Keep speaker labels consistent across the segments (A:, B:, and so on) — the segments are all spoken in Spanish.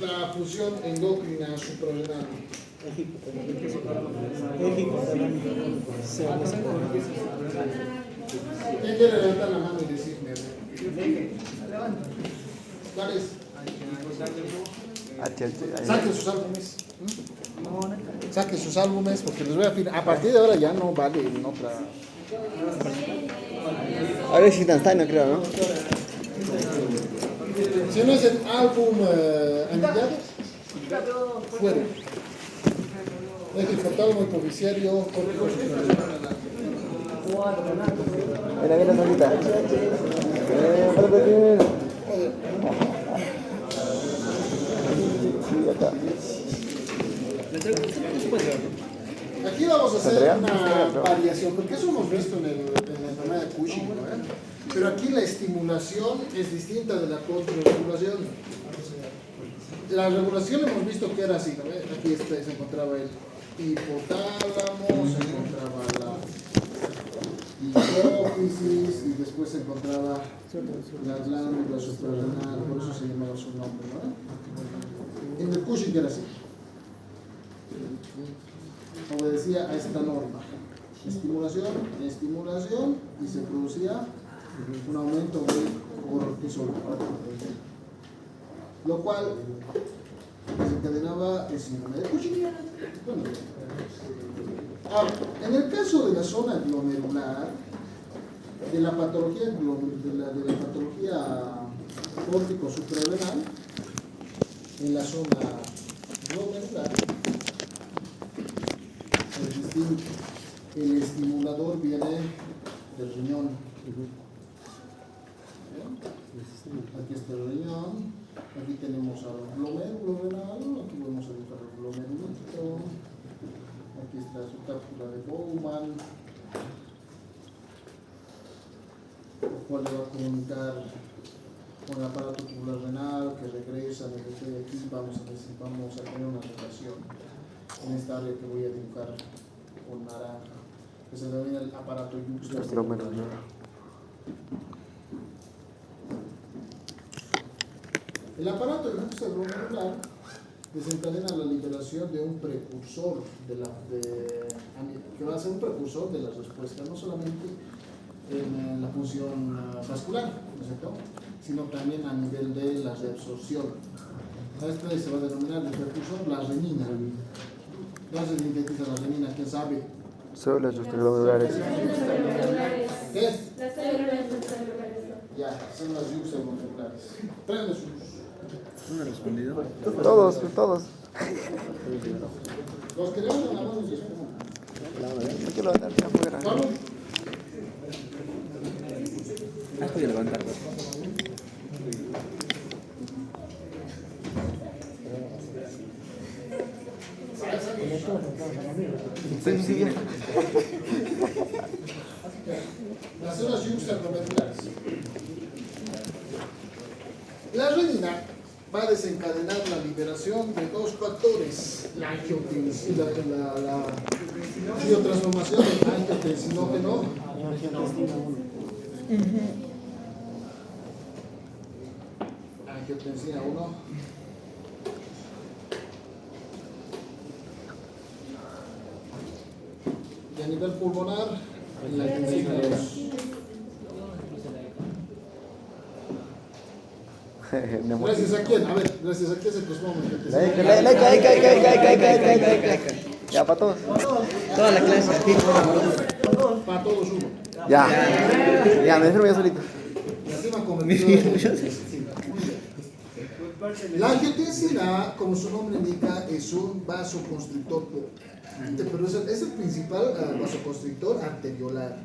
A: la función endocrina suprarrenal? ¿Quién quiere levantar la mano y decirme? ¿Cuál es? Saquen sus álbumes. Saquen sus álbumes porque les voy a pedir. A partir de ahora ya no vale en otra.
B: A ver si instantáneo, creo, ¿no?
A: Si no es el álbum anillado, fuera. Es el hipotálamo hipofisiario córtico suprarrenal.
B: Mira, solita.
A: Aquí vamos a hacer una variación, porque eso hemos visto en la enfermedad de Cushing, ¿no? Pero aquí la estimulación es distinta de la contrarregulación. La regulación hemos visto que era así, ¿no? Aquí se encontraba el hipotálamo, se encontraba la hipófisis y después se encontraba la glándula suprarrenal, por eso se llamaba su nombre, ¿no? En el Cushing era así. Obedecía a esta norma. Estimulación y se producía un aumento de cortisol, lo cual desencadenaba el síndrome de Cushing. Bueno, ahora, en el caso de la zona glomerular, de la patología córtico suprarrenal, en la zona glomerular, es distinto. El estimulador viene del riñón. Aquí está el riñón, aquí tenemos al glomérulo renal, aquí vamos a dibujar el glomerulito, aquí está su cápsula de Bowman, el cual le va a comunicar con el aparato tubular renal que regresa desde aquí. Vamos a tener una relación en esta área que voy a dibujar con naranja, que se denomina el aparato yuxtaglomerular. El aparato yuxtaglomerular desencadena la liberación de un precursor que va a ser un precursor de la respuesta, no solamente en la función vascular, ¿no es cierto?, sino también a nivel de la reabsorción. A este se va a denominar el precursor la renina. ¿Qué se sintetiza la renina? ¿Quién sabe?
B: Son las yuxtaglomerares.
A: ¿Qué es?
C: Las células yuxtaglomerares.
A: Ya, son las yuxtaglomerares. Tráiganle sus.
D: ¿No me ha respondido?
B: Todos.
A: Los que levantan la mano y se responden.
B: Hay que levantar ya fuera.
A: ¿Vamos?
D: Voy a levantar.
B: Sí.
A: Las células yuxtaglomerares. La renina va a desencadenar la liberación de dos factores: la angiotensina, la biotransformación del angiotensinógeno angiotensina 1 y a nivel pulmonar la angiotensina 2. ¿Gracias a quién? A ver, gracias a quién se plasmó angiotensina.
B: Like. Ya, para todos.
D: Toda la clase.
A: Para todos uno.
B: Ya, me sirve yo solito.
A: Y encima convertido la angiotensina, como su nombre indica, es un vasoconstrictor potente, pero es el principal vasoconstrictor arteriolar.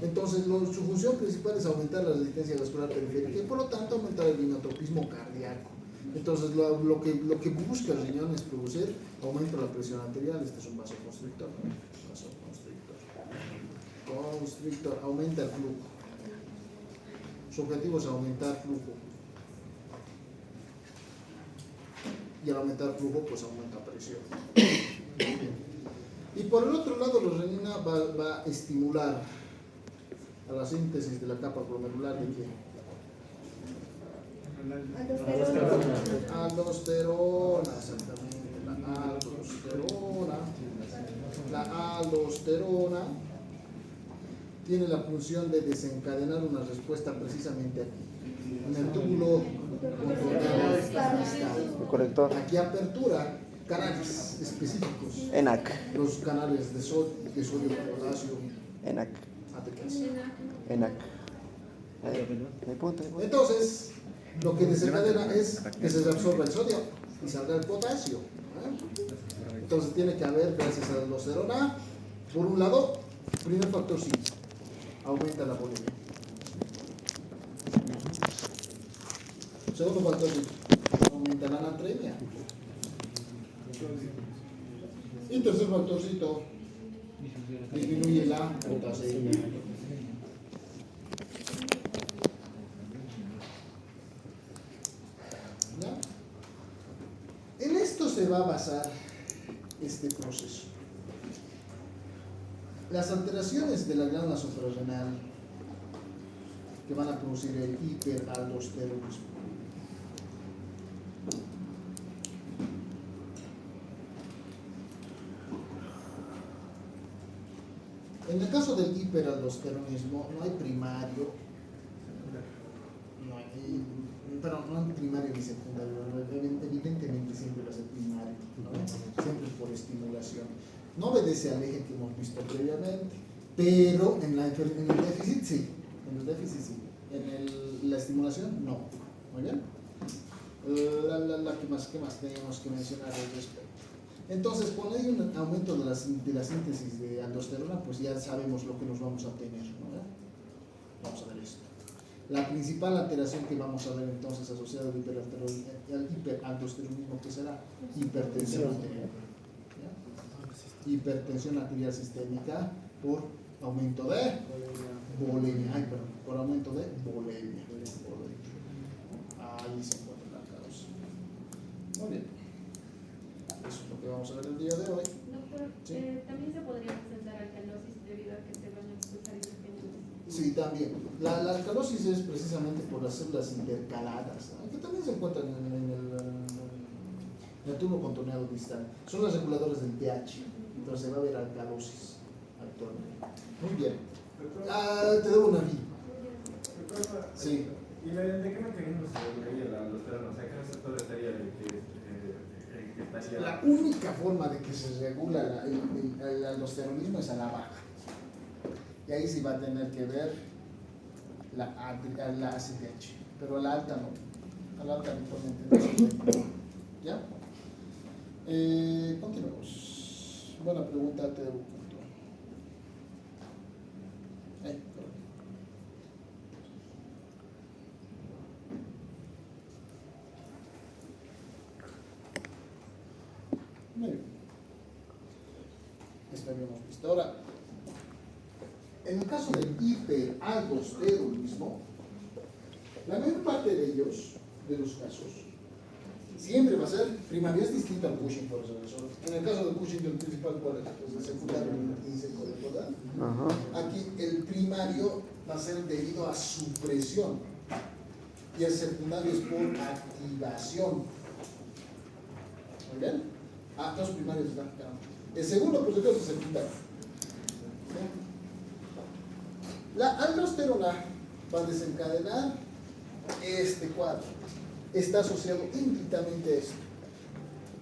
A: Entonces, su función principal es aumentar la resistencia vascular periférica y por lo tanto aumentar el inotropismo cardíaco. Entonces, lo que busca el riñón es producir aumento de la presión arterial. Este es un vasoconstrictor. Constrictor, aumenta el flujo. Su objetivo es aumentar flujo. Y al aumentar flujo, pues aumenta presión. Y por el otro lado, la renina va a estimular a la síntesis de la capa glomerular de qué? aldosterona, exactamente, la aldosterona tiene la función de desencadenar una respuesta precisamente aquí, en el túbulo contorneado distal.
B: Conector.
A: Aquí apertura canales específicos,
B: ENAC.
A: los canales de sodio potasio,
B: ENAC.
A: ATPase.
B: ENAC. Ahí punto.
A: Entonces, lo que desencadena es que se absorba el sodio y salga el potasio. Entonces tiene que haber, gracias a la aldosterona, por un lado, primer factor sí, aumenta la bulimia. Segundo factor sí, aumenta la natremia. Y tercer factorcito, disminuye la potasemia. ¿Ya? En esto se va a basar este proceso. Las alteraciones de la glándula suprarrenal que van a producir el hiperaldosteronismo. En el caso del hiperaldosteronismo no hay primario, pero no hay primario ni secundario, evidentemente siempre va a ser primario, ¿no? Siempre por estimulación. No obedece al eje que hemos visto previamente, pero en el déficit sí, en la estimulación no. ¿Muy bien? ¿Qué más tenemos que mencionar al respecto? Entonces, cuando hay un aumento de la síntesis de aldosterona, pues ya sabemos lo que nos vamos a tener, ¿no? Vamos a ver esto. La principal alteración que vamos a ver entonces asociada al hiperaldosteronismo, ¿qué será? Hipertensión arterial. ¿Ya? Hipertensión arterial sistémica por aumento de bulimia. Por aumento de bulimia. Ahí se encuentra la causa. Muy bien. Eso es lo que vamos a ver el día de hoy.
C: Doctor,
A: ¿Sí?
C: también se podría presentar alcalosis debido a que se van a expulsar hidrogenados.
A: Sí, también. La alcalosis es precisamente por las células intercaladas, ¿no? Que también se encuentran en el tubo contorneado distal. Son las reguladoras del pH, entonces se va a ver alcalosis actualmente. Muy bien. Te debo una vida. Sí.
E: ¿Y de qué mecanismo se regularía la aldosterona? O sea, ¿qué receptor estaría el que estaría?
A: La única forma de que se regula el aldosteronismo es a la baja. Y ahí sí va a tener que ver la ACTH, pero a la alta no. A la alta habitualmente no. ¿Ya? Continuemos. Buena pregunta, te debo punto. Muy bien. Esto habíamos visto. Ahora, en el caso del hiperaldosteronismo, la mayor parte de ellos, de los casos, siempre va a ser primario, es distinto al Cushing, por eso. En el caso del Cushing, el principal, ¿cuál es? Pues el secundario intrínseco, ¿verdad? Aquí el primario va a ser debido a supresión y el secundario es por activación. ¿Muy bien? Dos primarios están claros. El segundo, por supuesto, es secundario. La aldosterona va a desencadenar este cuadro. Está asociado íntimamente a esto.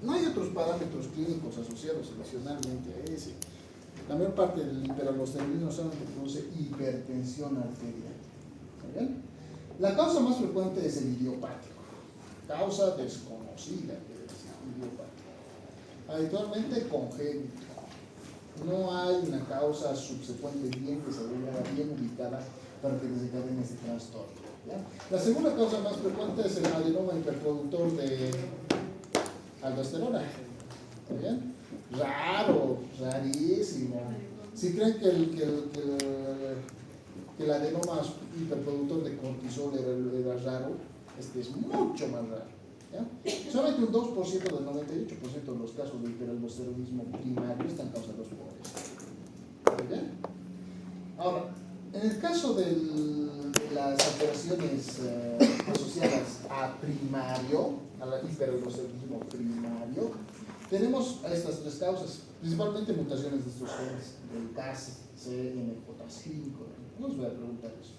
A: No hay otros parámetros clínicos asociados adicionalmente a ese. La mayor parte del hiperaldosteronismo solamente produce hipertensión arterial. ¿Está bien? La causa más frecuente es el idiopático. Causa desconocida, idiopático. Habitualmente congénito. No hay una causa subsecuente bien desarrollada, bien ubicada para que desencadene este trastorno. ¿Ya? La segunda causa más frecuente es el adenoma hiperproductor de aldosterona. ¿Está bien? Raro, rarísimo. Si creen que el adenoma hiperproductor de cortisol era raro, este es mucho más raro. ¿Ya? Solamente un 2% del 98% de los casos de hiperaldosteronismo primario están causados por esto. ¿Bien? Ahora, en el caso de las alteraciones asociadas a primario, al hiperaldosteronismo primario, tenemos a estas tres causas, principalmente mutaciones de estos genes, del CAS, CNJ5, no os voy a preguntar eso.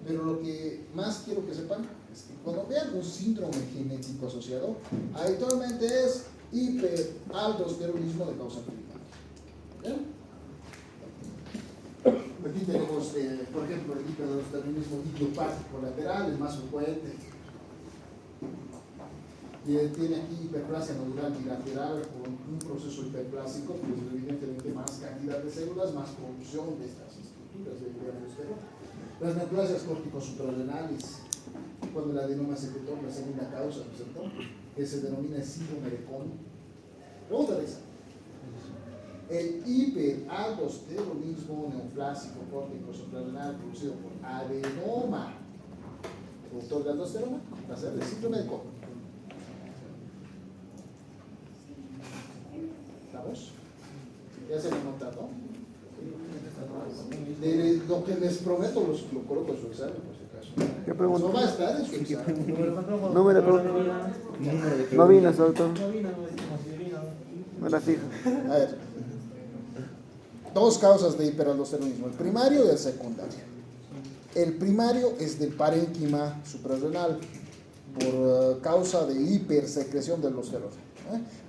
A: Pero lo que más quiero que sepan es que cuando vean un síndrome genético asociado, habitualmente es hiperaldosteronismo de causa primaria. Aquí tenemos, por ejemplo, el hiperaldosteronismo idiopático lateral, el más frecuente. Y tiene aquí hiperplasia nodular bilateral con un proceso hiperplásico, pues evidentemente más cantidad de células, más producción de estas estructuras de aldosterona. Las neoplasias córtico-suprarrenales, cuando el adenoma secretor, la segunda causa, ¿no es cierto?, que se denomina síndrome de Cohn. Pregunta de esa. El hiperaldosteronismo neoplásico córtico-suprarrenal producido por adenoma productor de aldosterona va a ser el síndrome de Cohn. ¿Estamos? Ya se lo han notado. De lo que les prometo lo coloco en su examen, por si acaso.
B: ¿Qué pregunta?
A: No va a estar en su examen.
B: No me la pregunto. No vino, Salto. Me la fijo.
A: A ver. Dos causas de hiperaldosteronismo, el primario y el secundario. El primario es del parénquima suprarrenal por causa de hipersecreción de aldosterona.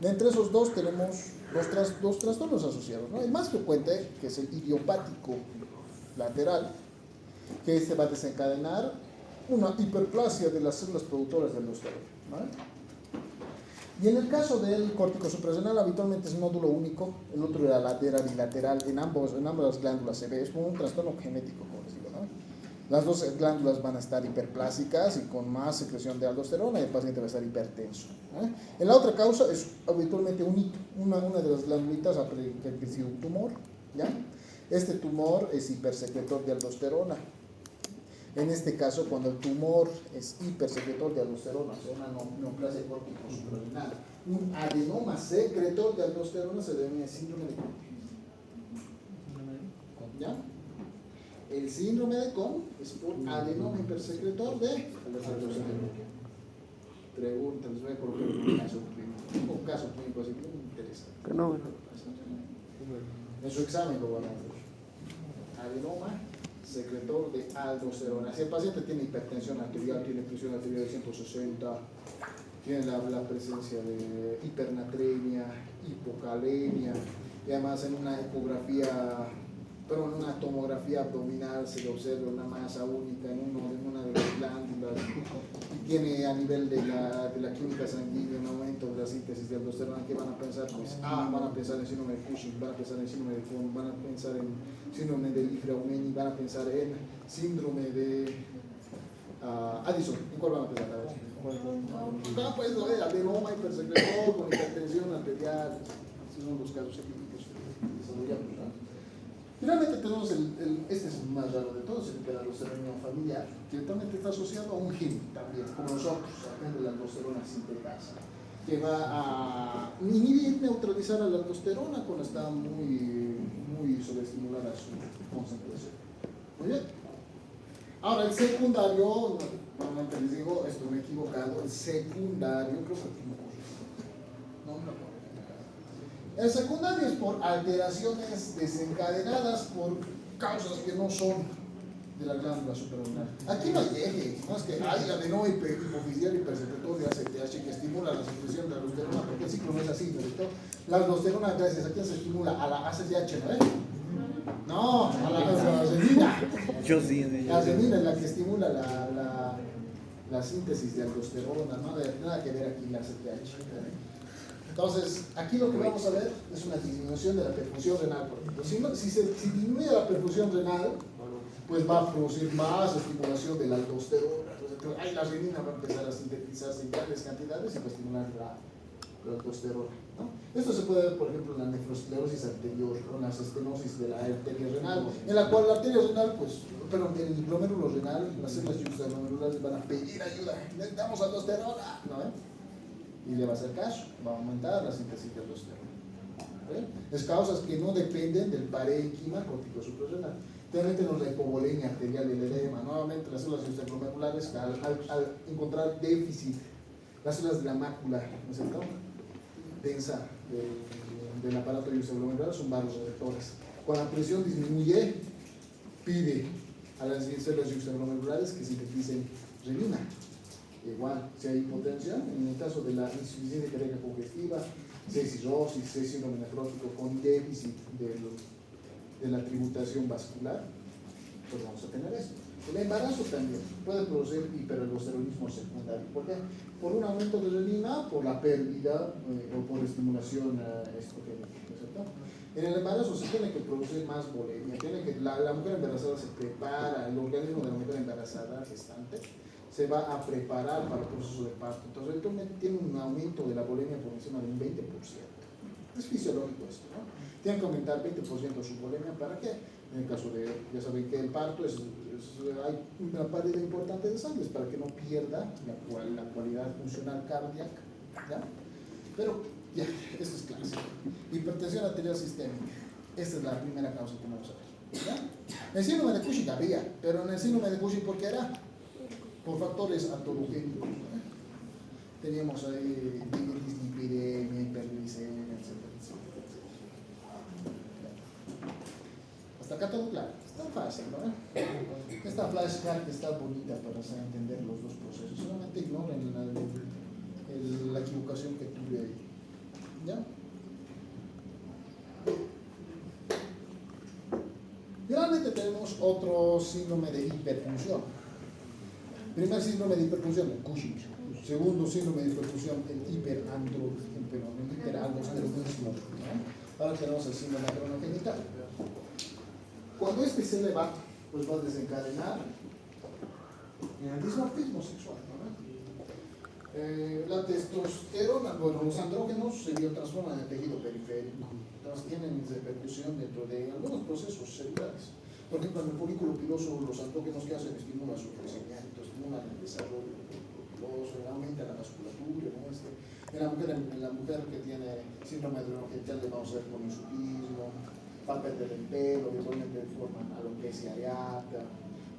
A: De entre esos dos tenemos dos trastornos asociados, ¿no? El más frecuente, que es el idiopático lateral, que este va a desencadenar una hiperplasia de las células productoras de aldosterona, ¿vale? Y en el caso del córtico suprarrenal habitualmente es nódulo único, el otro era ladera bilateral, en ambas glándulas se ve, es como un trastorno genético, como les digo, ¿no? Las dos glándulas van a estar hiperplásicas y con más secreción de aldosterona y el paciente va a estar hipertenso. En la otra causa es habitualmente un hito, una de las glandulitas ha crecido un tumor, ¿ya? Este tumor es hipersecretor de aldosterona. En este caso, cuando el tumor es hipersecretor de aldosterona, o sea, una neoplasia córtico-suprarrenal, un adenoma secretor de aldosterona se denomina síndrome de Cohn. ¿Ya? El síndrome de Cohn es por adenoma hipersecretor de aldosterona. Pregunta, les voy a colocar un caso clínico así que me interesa.
B: Que no, bueno.
A: En su examen lo van a ver. Adenoma secretor de aldosterona. Si el paciente tiene hipertensión arterial, tiene presión arterial de 160, tiene la presencia de hipernatremia, hipocalemia, y además en una ecografía, pero en una tomografía abdominal se le observa una masa única en una de las glándulas, y tiene a nivel de la química sanguínea un aumento de la síntesis de aldosterona. ¿Qué van a pensar? Pues van a pensar en síndrome de Cushing, van a pensar en síndrome de Cohn, van a pensar en síndrome de Li-Fraumeni, van a pensar en síndrome de Addison. ¿En cuál van a pensar? Pues no, adenoma hipersecretor con hipertensión arterial. Esos son los casos clínicos que desarrollamos, ¿no? Finalmente tenemos este es el más raro de todos, el hiperaldosteronismo familiar, que actualmente está asociado a un gen también, como nosotros, al gen de la aldosterona sintetasa, que va a inhibir, neutralizar a la aldosterona cuando está muy sobreestimulada su concentración. Muy bien. Ahora, el secundario, normalmente les digo, esto me he equivocado, el secundario, creo que no me acuerdo. El secundario es por alteraciones desencadenadas por causas que no son de la glándula suprarrenal. Aquí no hay eje, no es que hay adenoma hipoficial hipersecretor de ACTH que estimula la secreción de la aldosterona, porque el ciclo no es así, ¿no? La aldosterona, gracias a quién se estimula, a la ACTH, ¿no? No, a la adenina.
D: Yo sí.
A: La adenina es la que estimula la síntesis de aldosterona, no nada que ver aquí la ACTH. Entonces, aquí lo que vamos a ver es una disminución de la perfusión renal, por ejemplo. Si disminuye la perfusión renal, pues va a producir más estimulación de la aldosterona. Entonces, la renina va a empezar a sintetizarse en grandes cantidades y va a estimular la aldosterona, ¿no? Esto se puede ver, por ejemplo, en la nefrosclerosis anterior, con la estenosis de la arteria renal, en la cual la arteria renal, el glomérulo renal, las células glomerulares van a pedir ayuda, necesitamos aldosterona, ¿no? Y le va a hacer caso, va a aumentar la síntesis de aldosterona. Es causas que no dependen del parénquima córtico suprarrenal. También tenemos la hipovolemia arterial y el edema. Nuevamente las células extraglomerulares al encontrar déficit las células de la mácula, ¿no es cierto?, densa del aparato iusoglomerular son vasoreceptores. Cuando la presión disminuye, pide a las células iusoglomerulares que sinteticen renina. Igual, si hay hipotensión, en el caso de la insuficiencia cardíaca congestiva, si hay cirrosis, si hay síndrome nefrótico con déficit de la tributación vascular, pues vamos a tener esto. El embarazo también puede producir hiperaldosteronismo secundario. ¿Por qué? Por un aumento de renina, por la pérdida o por estimulación estrogénica, ¿no es cierto? En el embarazo se tiene que producir más bulimia, la mujer embarazada se prepara, el organismo de la mujer embarazada gestante se va a preparar para el proceso de parto. Entonces, eventualmente tiene un aumento de la bulimia por encima de un 20%. Es fisiológico esto, ¿no? Tienen que aumentar 20% su bulimia. ¿Para qué? En el caso de, ya saben que el parto hay una pérdida importante de sangre para que no pierda la cualidad funcional cardíaca, ¿ya? Pero, ya, esto es clásico. Hipertensión arterial sistémica. Esta es la primera causa que vamos a ver, ¿ya? El síndrome de Cushing había, pero en el síndrome de Cushing, ¿por qué era? Por factores atologénicos, ¿no? Teníamos ahí dislipidemia, hiperglicemia, etcétera, etcétera. Hasta acá todo claro, está fácil, ¿no? Esta flashcard está bonita para hacer entender los dos procesos, solamente ignoren la equivocación que tuve ahí, ¿ya? Finalmente tenemos otro síndrome de hiperfunción. Primer síndrome de hiperfunción, el Cushing. Segundo síndrome de hiperfunción, el hiperaldosteronismo, ¿no? Ahora tenemos el síndrome cronogenital. Cuando este se eleva, pues va a desencadenar el dimorfismo sexual, ¿no? La testosterona, bueno, los andrógenos se transforman en el tejido periférico, entonces tienen repercusión dentro de algunos procesos celulares. Por ejemplo, en el folículo piloso, los andrógenos que hacen estimulan su crecimiento, estimulan el desarrollo del folículo piloso, aumenta la vasculatura, ¿no? En la mujer que tiene síndrome adrenogenital le vamos a ver con insutismo, va a perder el pelo, eventualmente forman alopecia areata,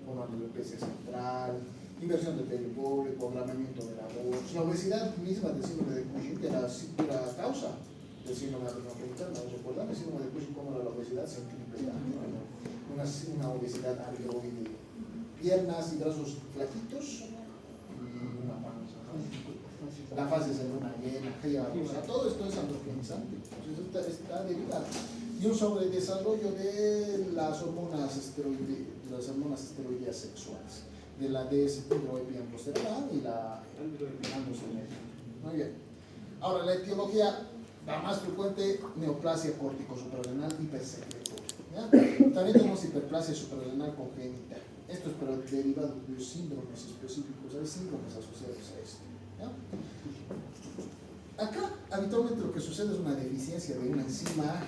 A: forman alopecia central, inversión del pelo público, agravamiento de la voz. La obesidad misma del síndrome de Cushing era la causa del síndrome adrenogenital. ¿No recuerdan el síndrome de Cushing cómo era la obesidad? Se triplica, ¿no? Una obesidad amiloide, piernas y brazos flaquitos y una panza, ¿no? La fase de luna llena, o sea, todo esto es androgenizante, entonces está derivado. Y un sobredesarrollo de las hormonas esteroideas sexuales, de la deshidroepiandrosterona y la androstenediona. Muy bien. Ahora, la etiología, la más frecuente, neoplasia córtico-suprarrenal hipersecretoria. ¿Ya? También tenemos hiperplasia suprarrenal congénita. Esto es pero derivado de síndromes específicos, hay síndromes asociados a esto. ¿Ya? Acá, habitualmente lo que sucede es una deficiencia de una enzima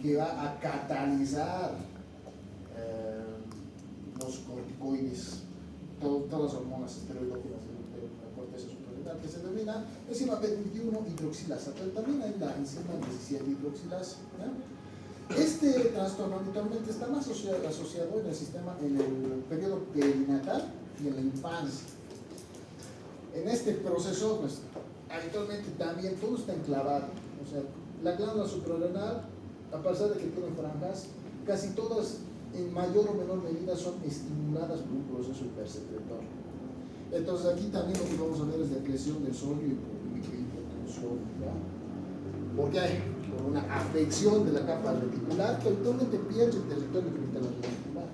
A: que va a catalizar los corticoides, todas las hormonas esteroidógenas de la corteza suprarrenal, que se denomina enzima B21 hidroxilasa, pero también hay la enzima 17 hidroxilasa. ¿Ya? Este trastorno habitualmente está más asociado en el sistema, en el periodo perinatal y en la infancia. En este proceso, pues, habitualmente también todo está enclavado. O sea, la glándula suprarrenal, a pesar de que tiene franjas, casi todas en mayor o menor medida son estimuladas por un proceso hipersecretorio. Entonces aquí también lo que vamos a ver es depresión del sodio y hipotensión, ¿ya? Porque hay una afección de la capa reticular que habitualmente pierde el territorio frente a la reticular.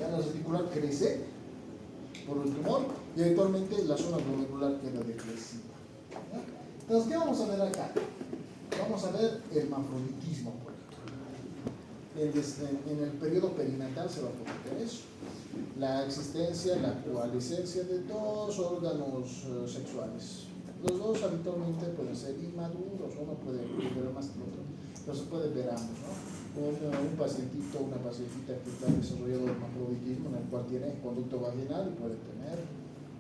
A: Ya la reticular crece por el tumor y eventualmente la zona glomerular queda depresiva. ¿Ya? Entonces, ¿qué vamos a ver acá? Vamos a ver hermafroditismo. En el periodo perinatal se va a cometer eso. La existencia, la coalescencia de dos órganos sexuales. Los dos habitualmente pueden ser inmaduros, uno puede ver más que el otro, pero se puede ver ambos, ¿no? Un pacientito, una pacientita que está desarrollando hermafroditismo, en el cual tiene conducto vaginal y puede tener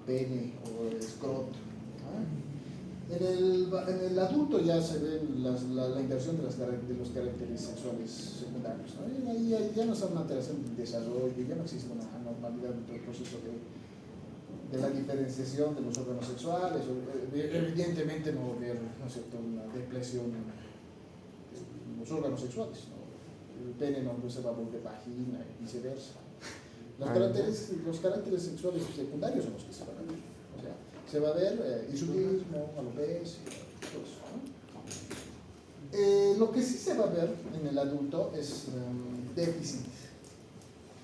A: pene o escroto, ¿no? En el adulto ya se ve la inversión de los caracteres sexuales secundarios, ¿no? Y ahí ya no es una alteración del desarrollo, ya no existe una anormalidad dentro del proceso de de la diferenciación de los órganos sexuales, evidentemente no va a haber, ¿no es cierto?, una depresión en los órganos sexuales, ¿no? El pene no se va a volver vagina y viceversa. Los caracteres sexuales secundarios son los que se van a ver. O sea, se va a ver hirsutismo, alopecia, todo eso, ¿no? Lo que sí se va a ver en el adulto es déficit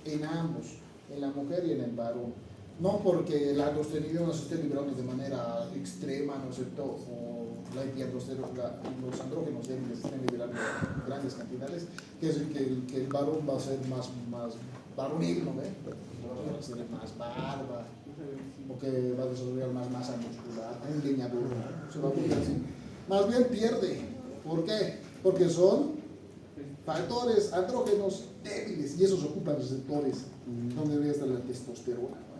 A: en ambos, en la mujer y en el varón. No porque la testosterona no se esté liberando de manera extrema, ¿no es cierto?, o los andrógenos débiles estén liberando grandes cantidades, que es que el varón va a ser más varonil, ¿no ve? Va a ser más barba, o que va a desarrollar más masa muscular, un leñador, ¿no? Se va a volver así. Más bien pierde. ¿Por qué? Porque son factores andrógenos débiles y esos ocupan receptores donde debería estar la testosterona, ¿no?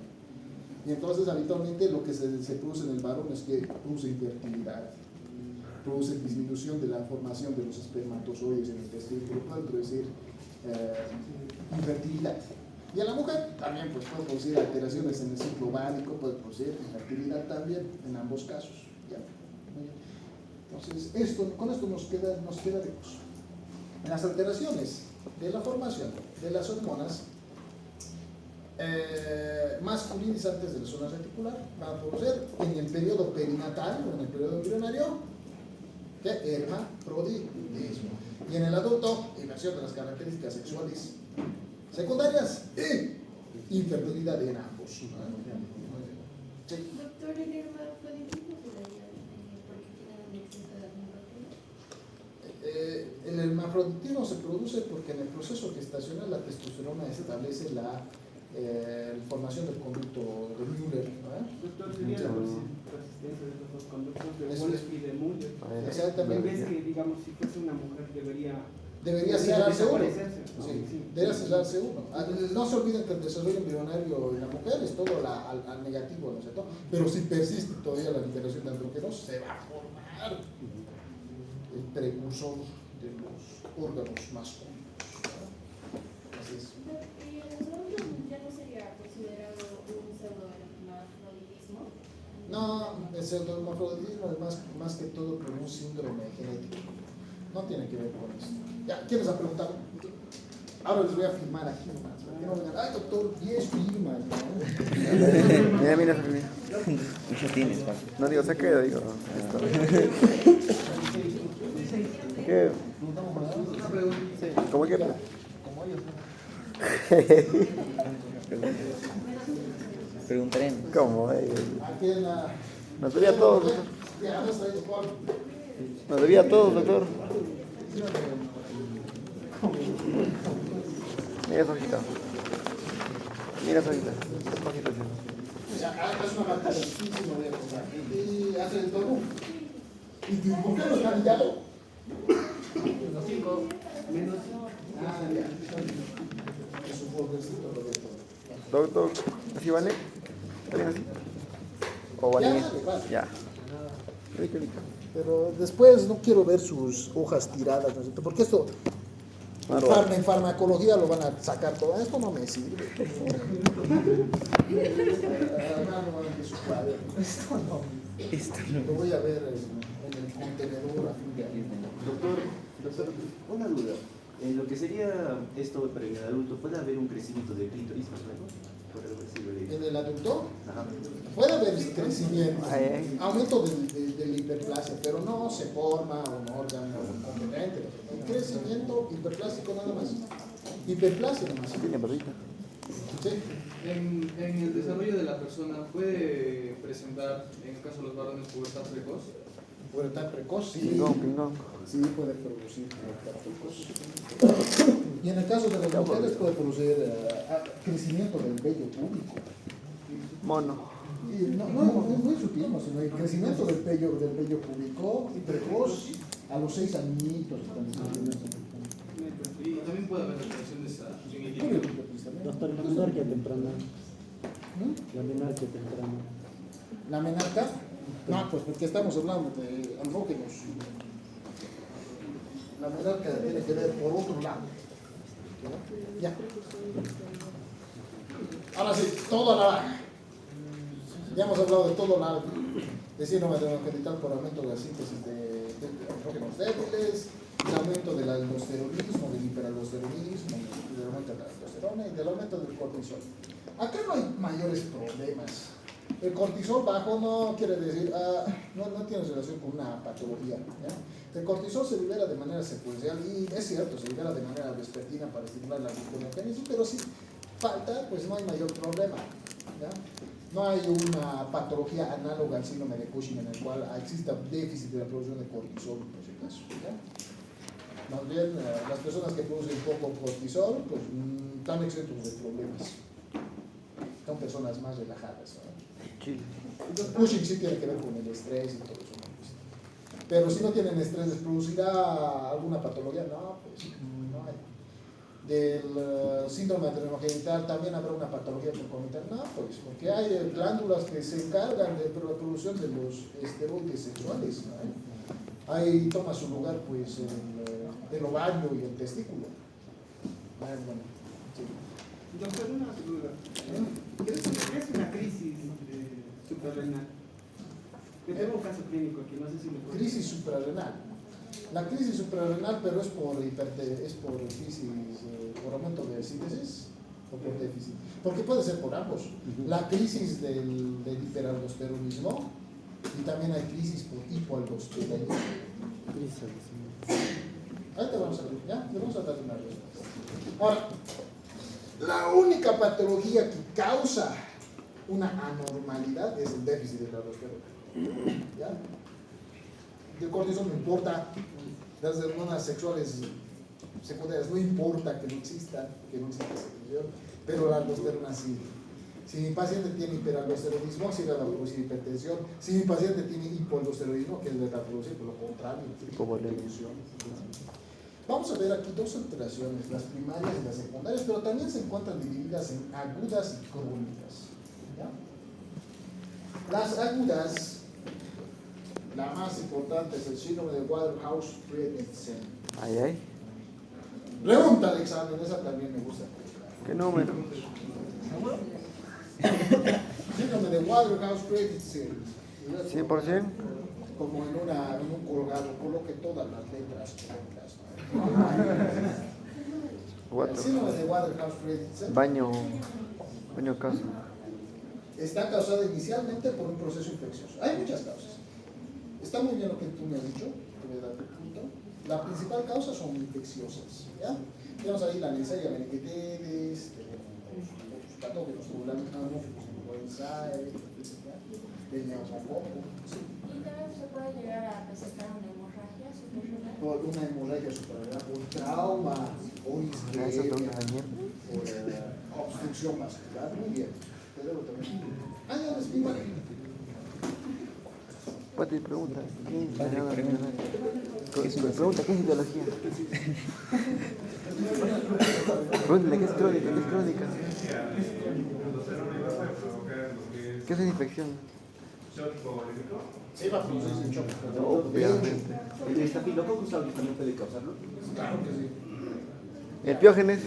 A: Y entonces habitualmente lo que se produce en el varón es que produce infertilidad, produce disminución de la formación de los espermatozoides en el testículo, puede producir infertilidad. Y a la mujer también pues, puede producir alteraciones en el ciclo ovárico, puede producir infertilidad también en ambos casos. ¿Ya? Muy bien. Entonces, con esto nos queda lejos. Las alteraciones de la formación de las hormonas masculinizantes de la zona reticular van a producir en el periodo perinatal o en el periodo embrionario hermafroditismo. Y en el adulto, inversión de las características sexuales secundarias e infertilidad en ambos. Sí.
C: Doctor, el hermafroditismo porque tiene un exceso de
A: el hermafroditismo se produce porque en el proceso gestacional la testosterona establece la formación del conducto de Müller, ¿no?
F: Doctor, sería la persistencia de los dos conductos de
A: Eso
F: Wolff
A: es.
F: y de Müller.
A: Exactamente.
F: En vez que, digamos, si fuese una mujer
A: Debería cerrarse uno.
F: desaparecerse.
A: Sí, debería cerrarse uno. No se olviden que el desarrollo embrionario en la mujer es todo al negativo, ¿no es cierto? Pero si persiste todavía la liberación de andrógenos, se va a formar el precursor de los órganos masculinos, ¿no? Así es.
C: ¿Y en los hombres ya no sería considerado un pseudo-hermafroditismo?
A: No, el pseudohermafroditismo es más que todo por un síndrome genético. No tiene que ver con esto. Ya, ¿quiénes han preguntado? Ahora les voy a firmar aquí nomás. ¿Para que no vengan? Ay, doctor, 10 firmas, ¿no?
B: Mira.
D: Muchos tienes, papi.
B: No digo, se queda, digo. ¿Qué? ¿Cómo que?
D: Preguntaré.
B: ¿Cómo?
A: Aquí en la...
B: Nos debía a todos, doctor.
A: Ya, no está ahí, doctor.
B: Nos debía a todos, doctor. Mira esa hojita. Mira esa hojita. Esa hojita, sí.
A: Acá es una marca altísima de cosas. Y hace el todo. ¿Y por qué no está pillado?
F: Los 5 menos.
A: Ah, ya. Es un bolsito, Roberto.
B: Doctor, ¿así vale? ¿Está bien así? ¿O vale?
A: Ya, vale.
B: Ya. Rico.
A: Pero después no quiero ver sus hojas tiradas, ¿no es cierto? Porque esto, en farmacología lo van a sacar todo. Esto no me sirve. Esto no. Lo voy a ver en el contenedor a fin de año.
G: Doctor, una duda. En lo que sería esto para el adulto, ¿puede haber un crecimiento de clítoris más o menos? Por algo así, ¿verdad?
A: En el adulto
G: Ajá.
A: puede haber crecimiento,
B: Ay.
A: aumento de la hiperplasia, pero no se forma un órgano competente. El crecimiento hiperplásico nada más. Hiperplasia nada más.
B: Tiene barrita.
A: Sí.
H: En el desarrollo de la persona, ¿puede presentar, en el caso de los varones, pubertad precoz?
A: Pubertad precoz, sí.
B: Pingón.
A: Sí, puede producir pubertad precoz. Y en el caso de las mujeres puede producir crecimiento del vello púbico.
B: Mono.
A: Y no es muy sutil, sino el crecimiento del vello púbico precoz a los 6 añitos.
H: Y también puede haber alteraciones en el
A: Muy
H: líquido.
A: bien,
I: Doctor, la menarquia temprana.
A: ¿Mm?
I: La menarquia temprana.
A: ¿La menarca? No, pues porque estamos hablando de andrógenos. La menarca tiene que ver por otro lado. ¿Ya? Ahora sí, todo a la baja. Ya hemos hablado de todo el síndrome adrenogenital por aumento de la síntesis de estrógenos débiles, el aumento del aldosteronismo, del hiperaldosteronismo, del aumento de la aldosterona y del aumento del cortisol. Acá no hay mayores problemas. El cortisol bajo no quiere decir, no tiene relación con una patología. ¿Ya? El cortisol se libera de manera secuencial y es cierto, se libera de manera vespertina para estimular la gluconeogénesis, pero si falta, pues no hay mayor problema. ¿Ya? No hay una patología análoga al síndrome de Cushing en el cual exista déficit de la producción de cortisol, por si acaso. ¿Ya? Más bien, las personas que producen poco cortisol, pues están exentos de problemas. Son personas más relajadas. ¿No? Cushing sí tiene que ver con el estrés y todo eso. ¿No? Pero si no tienen estrés, ¿les producirá alguna patología? No, pues no hay. Del síndrome adrenogenital también habrá una patología concomitante. No, pues porque hay glándulas que se encargan de la producción de los esteroides sexuales. ¿No? Ahí toma su lugar pues el ovario y el testículo. Bueno, sí.
F: Doctor, una duda. ¿Qué es una crisis suprarrenal? Yo tengo un caso clínico aquí, no sé si me puede...
A: Crisis suprarrenal. La crisis suprarrenal, pero es por crisis, por aumento de síntesis o por déficit. Porque puede ser por ambos. La crisis del hiperaldosteronismo y también hay crisis por hipoaldosteronismo. Ahí te vamos a ver, ¿ya? Te vamos a dar una respuesta. Ahora, la única patología que causa una anormalidad es el déficit de la aldosterona. ¿Ya? El cortisol no importa, las hormonas sexuales secundarias no importa que no exista secreción, pero la aldosterona sí. Si mi paciente tiene hiperaldosteronismo, sí le va a producir hipertensión. Si mi paciente tiene hipoaldosteronismo, ¿qué le va a producir? Por lo contrario, hipotensión. Vamos a ver aquí dos alteraciones, las primarias y las secundarias, pero también se encuentran divididas en agudas y crónicas. ¿Ya? Las agudas, la más importante es el síndrome de Waterhouse-Friderichsen.
B: Ay.
A: Pregunta de examen, esa también me gusta.
B: ¿Qué número?
A: Síndrome de Waterhouse-Friderichsen.
B: 100%.
A: Como en un colgado, coloque todas las letras correctas. El síndrome de Waterhouse-Friderichsen
B: Baño casa.
A: está causado inicialmente por un proceso infeccioso. Hay muchas causas. Está muy bien lo que tú me has dicho, te voy a dar tu punto. La principal causa son infecciosas. ¿Ya? Tenemos ahí la Neisseria meningitidis, los patógenos celulares anóficos como el SAE, el neumococo.
C: Y también se puede llegar a presentar una hemorragia suprarrenal.
A: Por una hemorragia suprarrenal, por trauma, por isquemia, por obstrucción vascular. Muy bien. Te debo también. Ya les digo.
B: Pati pregunta. Pregunta, ¿qué es ideología? Pregúntale, ¿qué es crónica? ¿Qué es crónica? ¿Qué es infección?
A: Sí, va a producirse un shock.
B: Obviamente.
G: ¿El estafilococcus aureus también puede causarlo?
A: Claro que sí.
B: El Piógenes.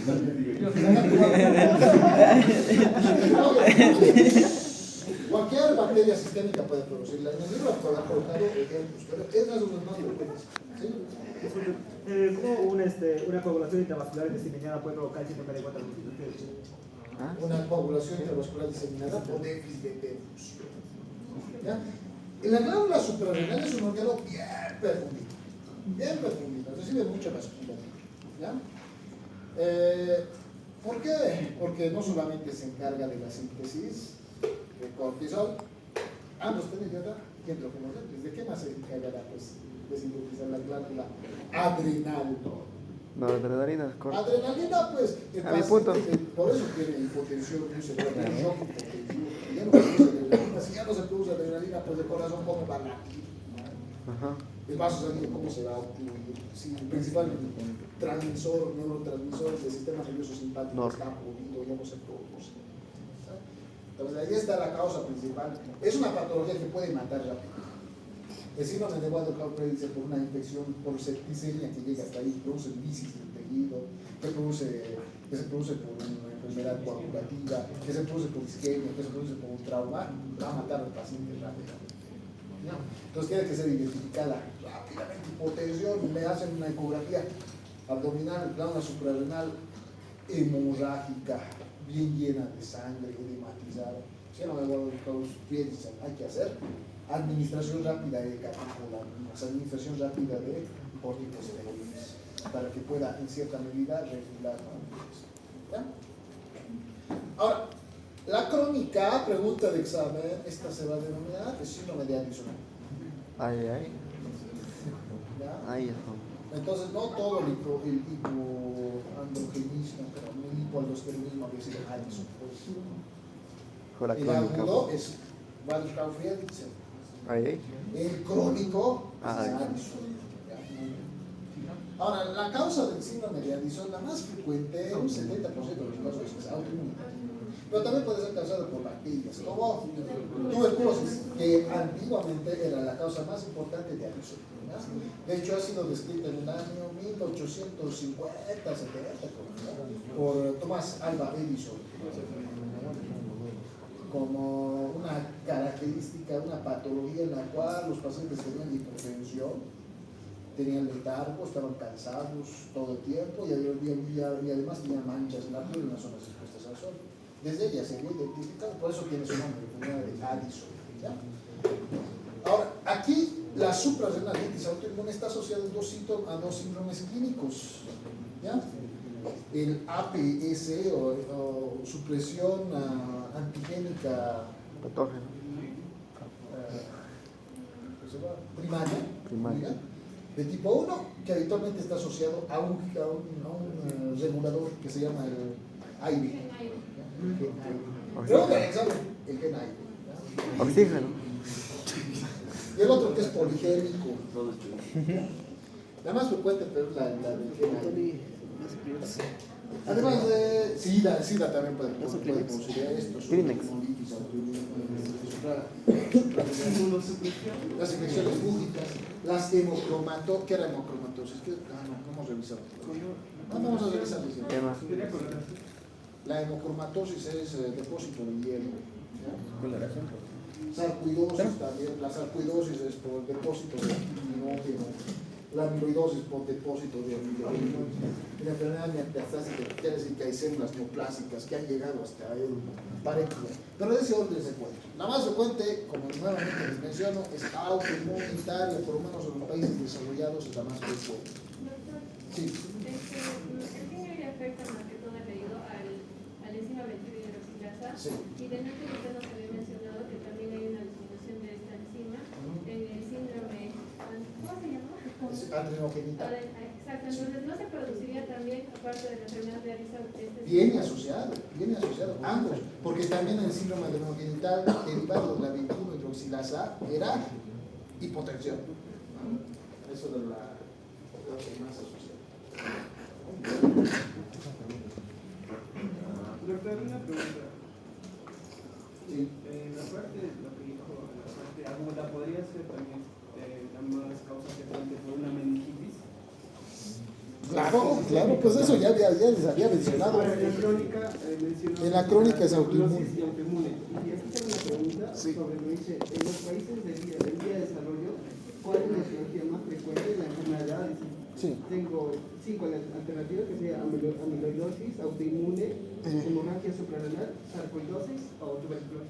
A: Cualquier bacteria sistémica puede producirla. En el libro puede haber colocado ejemplos, pero esas son las más frecuentes. ¿Sí?
I: ¿Cómo una coagulación intravascular diseminada puede provocar el síndrome de Waterhouse-Friderichsen?
A: Una coagulación intravascular diseminada por déficit de perfusión. ¿Ya? Y la glándula suprarrenal es un órgano bien perfundito, recibe mucha vasculatura. ¿Ya? ¿Por qué? Porque no solamente se encarga de la síntesis de cortisol, ambos tienen que dar ¿de qué más se encargará? Pues de sintetizar la glándula adrenal.
B: No, adrenalina, correcto.
A: Adrenalina, pues,
B: A mi punto.
A: por eso tiene hipotensión, shock hipotensivo. Ya no produce adrenalina. Si ya no se produce adrenalina, pues el corazón, ¿cómo va a latir?
B: Ajá.
A: El vaso sanguíneo, ¿cómo se va a obstruir? Si principalmente con neurotransmisores del sistema nervioso simpático está jodido, ya no se produce. Entonces ahí está la causa principal. Es una patología que puede matar rápido. El síndrome de Waterhouse-Friderichsen por una infección por septicemia que llega hasta ahí, produce lisis del tejido, que se produce por un enfermedad coagulativa, que se produce por isquemia, que se produce por un trauma, va a matar al paciente rápidamente. ¿No? Entonces tiene que ser identificada rápidamente. Hipotensión, le hacen una ecografía abdominal, una suprarrenal hemorrágica, bien llena de sangre, edematizada. Si no me acuerdo de todos los pies, hay que hacer administración rápida de catecolaminas, administración rápida de corticosteroides, para que pueda en cierta medida regular. ¿Ya? Ahora, la crónica, pregunta de examen, esta se va a denominar síndrome de Addison.
B: Ay.
A: ¿Ya?
B: Ahí está.
A: Entonces, no todo el hipoandrogenismo, pero el hipoaldosteronismo había sido Addison.
B: Con la
A: El
B: crónica.
A: agudo es Waldenström-Friedrichsen.
B: Ahí.
A: El crónico es
B: Ah,
A: Addison. Ahora, la causa del síndrome de Addison, la más frecuente, un 70% de los casos es autoinmune. Pero también puede ser causado por bacterias, como tuberculosis, que antiguamente era la causa más importante de Addison. De hecho, ha sido descrita en el año 1850-70 por Thomas Alva Edison como una característica, una patología en la cual los pacientes tenían hipertensión, tenían letargo, estaban cansados todo el tiempo y además tenían manchas en la piel en las zonas expuestas al sol. Desde ella se había identificado, por eso tiene su nombre, la enfermedad de Addison. ¿Ya? Ahora, aquí la suprarrenalitis autoinmune está asociada a dos síndromes clínicos. ¿Ya? El APS o supresión antigénica primaria de tipo 1, que habitualmente está asociado a un regulador que se llama el AIB. Pero el examen, el gen AIB.
B: Oxígeno.
A: Y el otro que es poligénico. La más frecuente, pero es la del gen AIB. Además de SIDA también puede producir esto, las infecciones fúngicas, las hemocromatosis. ¿Qué era hemocromatosis? No hemos revisado. Vamos a revisar. La hemocromatosis es depósito de hielo. Sarcoidosis también. La sarcoidosis es por depósito de amiloidógeno. La amiloidosis por depósito de amiloidógeno. La enfermedad metastásica quiere decir que hay células neoplásicas que han llegado hasta el parénquima. Pero de ese orden se encuentra. La más frecuente, como nuevamente les menciono, es autoinmunitaria, por lo menos en los países desarrollados es la más frecuente. Sí.
C: El genio le afecta más que todo debido al enzima 21-hidroxilasa.
A: Sí.
C: Y de hecho usted nos había mencionado que también hay una disminución de esta enzima en el síndrome, ¿cómo se llama?
A: Adrenogenital.
C: Exacto, entonces no se produciría también, aparte de la enfermedad de Addison,
A: Viene asociado, ambos, porque también el síndrome adrenogenital derivado de la 21-hidroxilasa era hipotensión. Eso de la más asociada.
F: Doctor, una pregunta.
A: Sí.
F: La parte, lo que dijo, la parte aguda, ¿podría ser también la más causa frecuente por una meningitis?
A: Claro, pues eso ya les había mencionado.
F: En la crónica mencionó.
A: En la crónica es autoinmune.
F: Y aquí tengo una pregunta sobre lo que dice, en los países del vía de desarrollo, ¿cuál es la etiología más frecuente de la enfermedad de Addison?
A: Sí.
F: Tengo 5 alternativas que sean amiloidosis, autoinmune, hemorragia suprarrenal, sarcoidosis o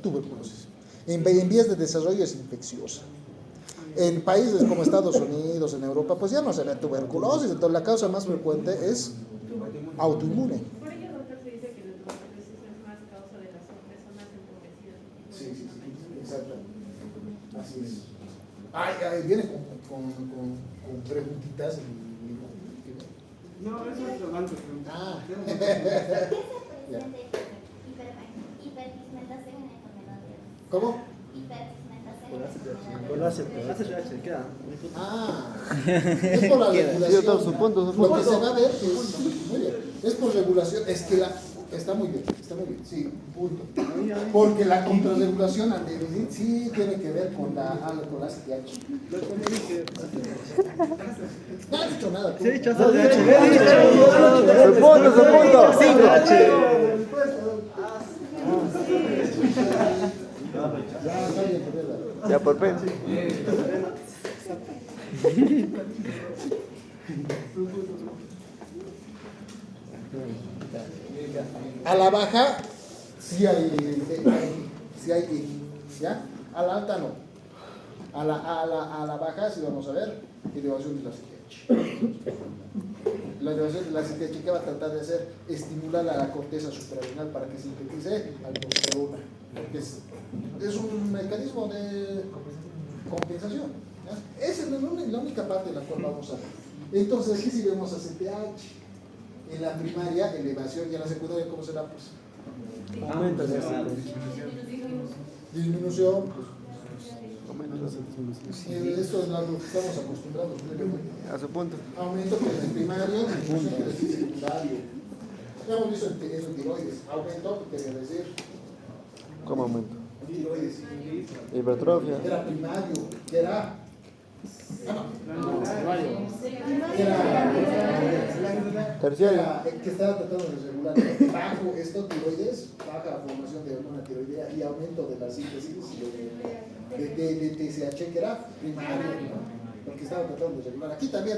A: Tuberculosis. En vías de desarrollo es infecciosa. En países como Estados Unidos, en Europa, pues ya no se ve tuberculosis, entonces la causa más frecuente es autoinmune.
C: Por ello, doctor, se dice que la tuberculosis es más causa de las personas empobrecidas.
A: Sí, exacto. Así es. Viene con preguntitas.
F: No, eso es lo malo.
A: Ya. ¿Cómo?
I: Con ACH, queda.
A: Es por la regulación.
B: Su punto.
A: Lo que se va a ver es, muy bien, es por regulación, es que está muy bien, sí, punto. Porque la contrarregulación al déficit sí tiene que ver con la CTH. No has dicho nada.
B: Su punto. por pena.
A: A la baja sí hay ¿ya? A la alta no. A la baja sí vamos a ver elevación de la CTH. La elevación de la CTH que va a tratar de hacer estimular a la corteza suprarrenal para que sintetice aldosterona, porque es un mecanismo de compensación, ¿ya? Esa es la única parte en la cual vamos a ver. Entonces aquí sí vemos a CTH. En la primaria, elevación, y en la secundaria, ¿cómo será? Pues
B: Aumento de
A: disminución. Esto es lo que estamos acostumbrados.
B: a su punto.
A: Aumento que es el primario, disminución que es el secundario. Ya hemos visto en tiroides. Aumento, que quería decir.
B: ¿Cómo aumento?
A: Tiroides.
B: Hipertrofia.
A: Era primario, que era.
B: Terciario.
A: Que estaba tratando de regular bajo esto tiroides, baja formación de hormona tiroidea y aumento de la síntesis de TSH, que era primario, ¿no? Porque estaba tratando de regular. Aquí también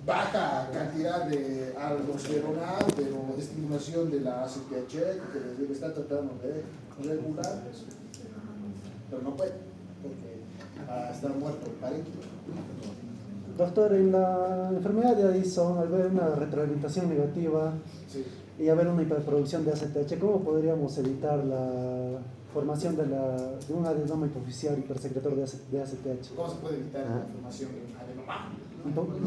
A: baja cantidad de aldosterona, pero estimulación de la ACTH, que debe estar tratando de regular, pero no puede, porque está muerto el parénquima.
J: Doctor, en la enfermedad de Addison, al ver una retroalimentación negativa y haber una hiperproducción de ACTH, ¿cómo podríamos evitar la formación de un adenoma hipoficial hipersecretor de ACTH?
A: ¿Cómo se puede evitar la formación de un adenoma?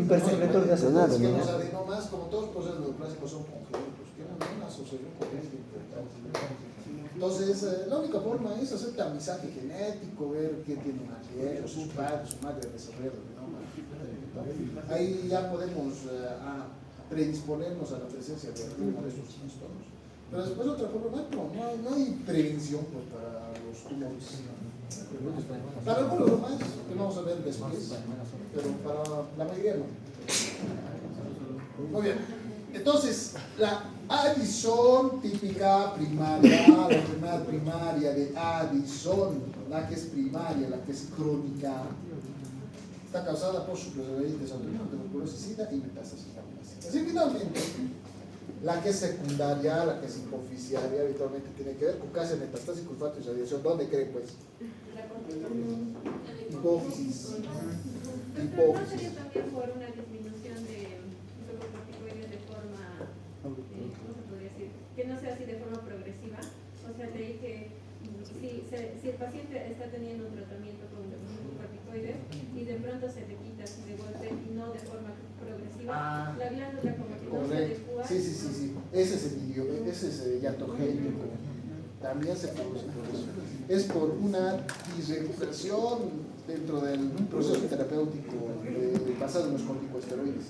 J: Hipersecretor de ACTH.
A: Es que los adenomas, como todos los procesos neoplásicos, son congénitos, tienen una asociación congénita importante. Entonces, la única forma es hacer tamizaje genético, ver quién tiene un ancestro, sus padres, su madre, desarrollar el adenoma. Ahí ya podemos predisponernos a la presencia de alguno de estos trastornos. Pero después otra forma, no hay prevención pues, para los tumores. Para algunos nomás, que vamos a ver después, pero para la mayoría no. Muy bien. Entonces, la Addison típica primaria, la enfermedad primaria de Addison, la que es primaria, la que es crónica, está causada por suprarrenalitis autoinmune, tuberculosis, sida y metástasis familiares. Así finalmente, la que es secundaria, la que es hipoficiaria, habitualmente tiene que ver con cáncer metastásico, infarto y radiación. ¿Dónde creen pues? Hipófisis.
C: ¿No sería también por una disminución de glucocorticoides de forma, ¿cómo se podría decir? Que no sea así de forma progresiva. O sea, leí que si el paciente está teniendo un tratamiento con glucocorticoides y de pronto se le quita así de golpe y no de forma progresiva, la glándula como que no se adecua.
A: Sí. Ese es el idioma, ese es el hiatogénico. También se produce por eso. Es por una disregulación dentro del proceso terapéutico basado en los corticosteroides.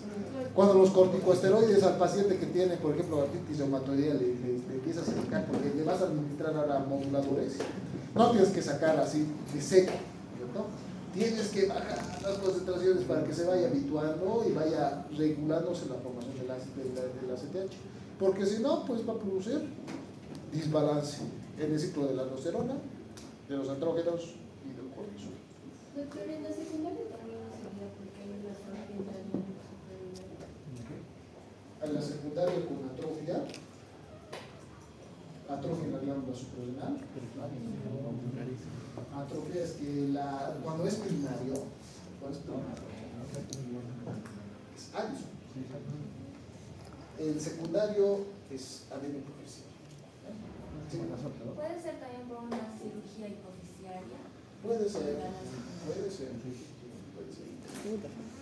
A: Cuando los corticosteroides al paciente que tiene, por ejemplo, artritis reumatoidea, le empiezas a sacar, porque le vas a administrar ahora moduladores, no tienes que sacar así de seco, ¿cierto? Tienes que bajar las concentraciones para que se vaya habituando y vaya regulándose la formación de la ACTH, porque si no, pues va a producir desbalance en el ciclo de la aldosterona, de los andrógenos y del cortisol.
C: Doctor, en la secundaria también no sería porque hay una zona que entraría
A: En la secundaria con atrofia en la glándula suprarrenal. Atrofia es que cuando es primario, es Addison. El secundario es adeno hipoficial.
K: ¿Puede ser también por una cirugía hipoficiaria?
A: Puede ser.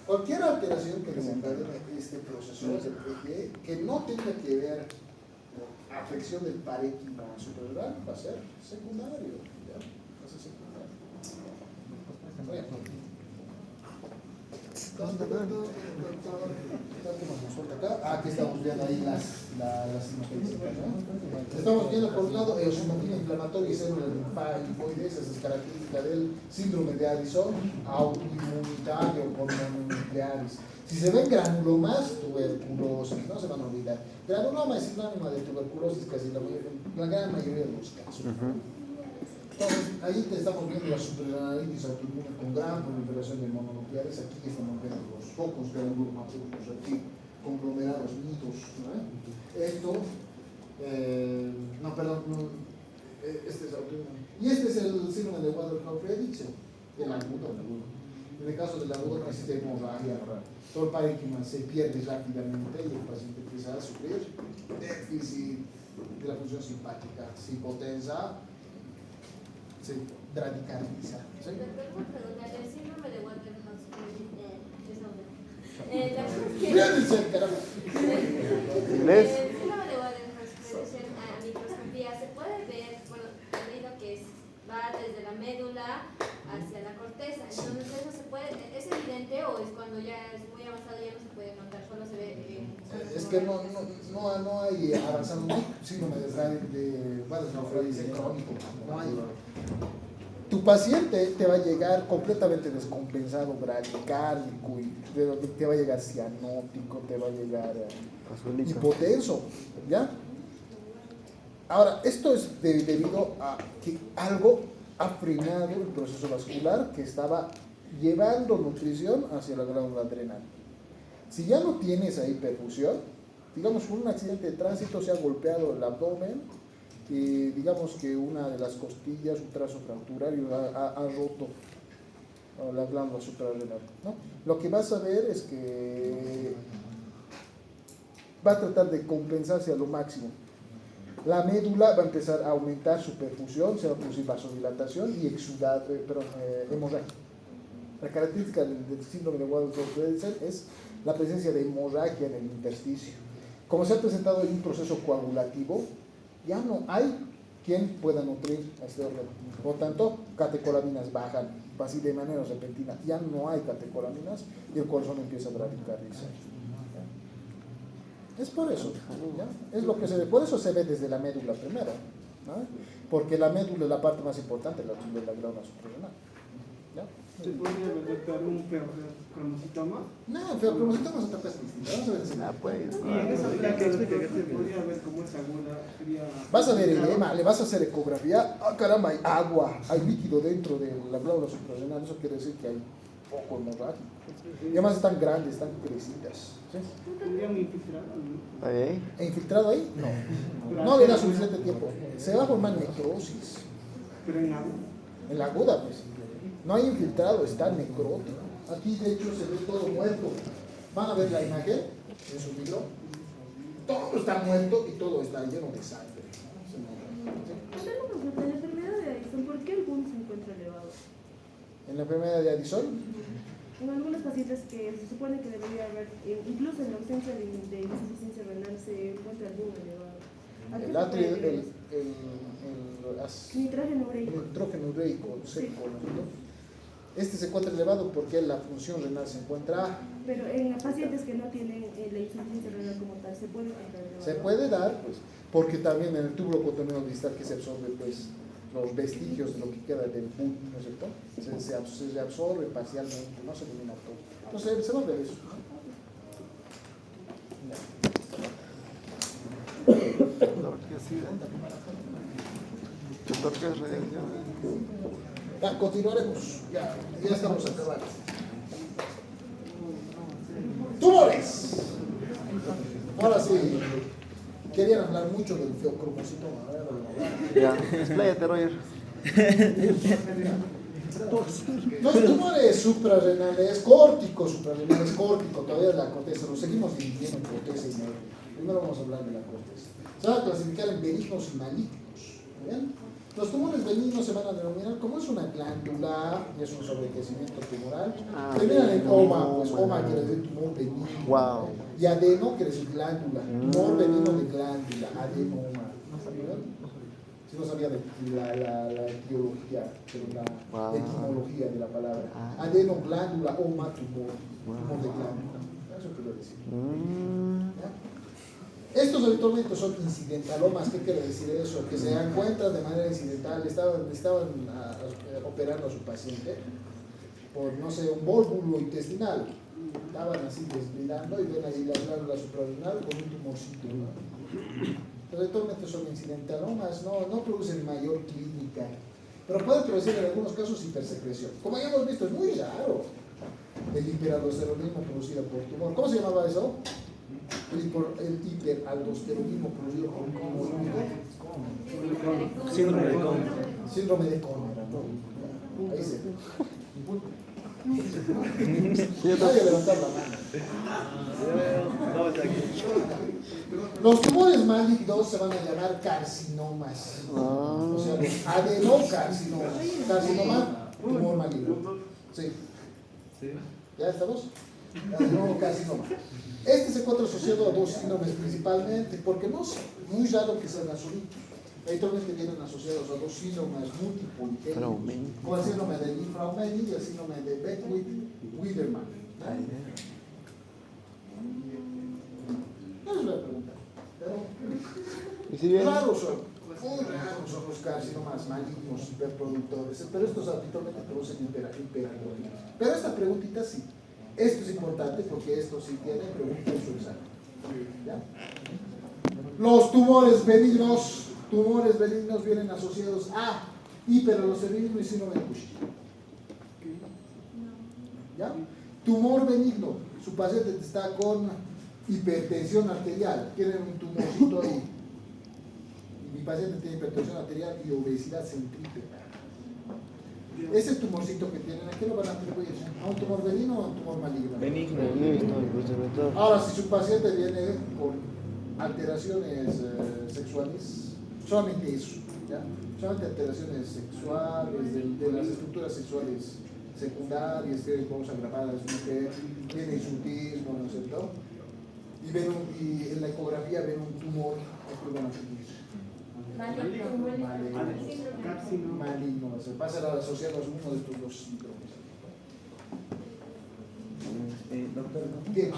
A: Cualquier alteración que desencadene este proceso de PG que no tenga que ver con afección del parénquima suprarrenal va a ser secundario. ¿Ya? Va a ser secundario. Aquí estamos viendo ahí las sintomatologías, ¿no? Estamos viendo por un lado eosinofilia inflamatoria y células linfáticoides, esa es característica del síndrome de Addison, autoinmunitario por mononucleares. Si se ven granulomas, tuberculosis, no se van a olvidar. Granuloma es sinónimo de tuberculosis casi la gran mayoría de los casos. Entonces, ahí te estamos viendo la suprarrenalitis autoinmune con gran proliferación de mononucleares. Aquí estamos viendo los focos de granulomatosos, aquí conglomerados nidos, ¿no? Esto, este es autoinmune. Y este es el síndrome de Waterhouse-Friderichsen, el agudo. En el caso del agudo no existe hemorragia, todo el parénquima se pierde rápidamente y el paciente empieza a sufrir déficit de la función simpática, se hipotensa, se bradicardiza. ¿Sí?
K: El síndrome de Waterhouse-Friderichsen
J: ¿Inglés?
K: el síndrome de Waterhouse-Friderichsen a microscopía se puede ver, bueno, debido a que va desde la médula hacia la corteza. Entonces eso se puede, ¿es evidente o es cuando ya es muy avanzado ya no se puede notar, solo se ve?
A: Es que no hay avanzado síndrome de Waterhouse-Friderichsen crónico, no hay. Tu paciente te va a llegar completamente descompensado, bradicárdico, y te va a llegar cianótico, te va a llegar hipotenso, ¿ya? Ahora, esto es debido a que algo ha frenado el proceso vascular que estaba llevando nutrición hacia la glándula adrenal. Si ya no tienes ahí perfusión, digamos por un accidente de tránsito se ha golpeado el abdomen, y digamos que una de las costillas, un trazo fracturario, ha roto la glándula suprarrenal, ¿no? Lo que vas a ver es que va a tratar de compensarse a lo máximo. La médula va a empezar a aumentar su perfusión, se va a producir vasodilatación y hemorragia. La característica del síndrome de Waterhouse-Friderichsen es la presencia de hemorragia en el intersticio. Como se ha presentado en un proceso coagulativo, ya no hay quien pueda nutrir a este órgano. Por tanto, catecolaminas bajan así de manera repentina. Ya no hay catecolaminas y el corazón empieza a bradicardizar. Es por eso, ¿ya? Es lo que se ve. Por eso se ve desde la médula primero, ¿no? Porque la médula es la parte más importante de la glándula suprarrenal. ¿Ya?
F: ¿Se podría detectar un feocromocitoma?
A: No, el feocromocitoma es otra cosa distinta. Vamos a ver si
J: pues.
F: Y en esa placa se podría ver cómo es aguda.
A: vas a ver edema, le vas a hacer ecografía. Ah, caramba, hay agua, hay líquido dentro de la glándula suprarrenal. Eso quiere decir que hay poco hemorragia. Y además están grandes, están crecidas. ¿Sí?
F: ¿Tendría muy infiltrado? ¿No?
J: ¿Ahí?
A: ¿E infiltrado ahí? No. No le da suficiente tiempo. Se va a formar necrosis.
F: ¿Pero en agua?
A: En la aguda, pues. No hay infiltrado, está necrótico. Aquí, de hecho, se ve todo muerto. Van a ver la imagen en su libro. Todo está muerto y todo está lleno de sangre.
C: ¿Sí? En la enfermedad de Addison, ¿por qué algunos se encuentra elevado?
A: En la enfermedad de Addison,
C: En algunos pacientes que se supone que debería haber, incluso en la ausencia de insuficiencia renal, se encuentra algún elevado.
A: nitrógeno ureico seco, ¿no? Este se encuentra elevado porque la función renal se encuentra.
C: Pero en pacientes que no tienen la insuficiencia renal como tal, ¿se puede encontrar elevado?
A: Se puede dar, pues, porque también en el túbulo cotoneo distal que se absorbe, pues, los vestigios de lo que queda del PUT, ¿no es cierto? Se absorbe parcialmente, no se elimina todo. Entonces, se va a ver eso. Ya, continuaremos. Ya estamos acabando. ¡Tumores! Ahora sí, querían hablar mucho del feocromocitoma.
J: Ya, expláyate, Roger.
A: Los tumores suprarrenales, córticos suprarrenales, córtico, todavía la corteza, lo seguimos dividiendo en corteza y nervio. Primero vamos a hablar de la corteza. Se van a clasificar en benignos y malignos. ¿Bien? Los tumores benignos se van a denominar como es una glándula y es un sobrecrecimiento tumoral. Terminan en oma, pues oma quiere decir tumor benigno.
J: Wow.
A: Y adeno quiere decir glándula, tumor benigno de glándula, adenoma. ¿No sabían? Si no sabía de la etiología, pero la etimología de la palabra. Adeno, glándula, oma, tumor de glándula. Eso quiero decir. ¿Ya? Estos habitualmente son incidentalomas. ¿Qué quiere decir eso? Que se encuentran de manera incidental. Estaban operando a su paciente por, no sé, un vólvulo intestinal. Estaban así desbridando y ven ahí la glándula suprarrenal con un tumorcito, ¿no? Pero habitualmente son incidentalomas, no producen mayor clínica. pero puede producir en algunos casos hipersecreción. Como ya hemos visto, es muy raro el hiperaldosteronismo producido por tumor. ¿Cómo se llamaba eso? El hiperaldosteronismo producido por tumor.
B: Síndrome de Cohn.
A: Síndrome de Cohn. Ahí se ve. Voy a levantar la mano. Los tumores malignos se van a llamar carcinomas. O sea, adenocarcinomas. Carcinoma, tumor maligno. Sí. ¿Ya estamos? Adenocarcinoma. Este se encuentra asociado a dos síndromes principalmente, porque no es muy raro que sean azulitos. Habitualmente vienen asociados a dos síndromes multipolitémicos, como el síndrome de Lee-Fraumeni y el síndrome de Beckwith-Wiedermann. No les voy a preguntar, pero raros son, muy raros son los carcinomas malignos hiperproductores, pero estos habitualmente producen hiperactividad. Pero esta preguntita sí, esto es importante porque esto sí tiene pregunta en su examen. ¿Ya? Los tumores benignos. Tumores benignos vienen asociados a hiperaldosteronismo y síndrome de Cushing. ¿Ya? Tumor benigno, su paciente está con hipertensión arterial, tienen un tumorcito ahí. Mi paciente tiene hipertensión arterial y obesidad centrípeta. Ese tumorcito que tienen, ¿a qué lo van a atribuir? ¿A un tumor benigno o a un tumor maligno?
B: Benigno.
A: Ahora, si su paciente viene con alteraciones sexuales, solamente eso, ¿ya? Solamente alteraciones sexuales, de las estructuras sexuales secundarias, que vamos a grabar a su mujer, tiene insultismo, ¿no es cierto? Y en la ecografía ven un tumor, ¿qué van a atribuir? Maligno, se pasa a asociar a uno de estos dos síndromes.
B: Doctor,
A: ¿Qué?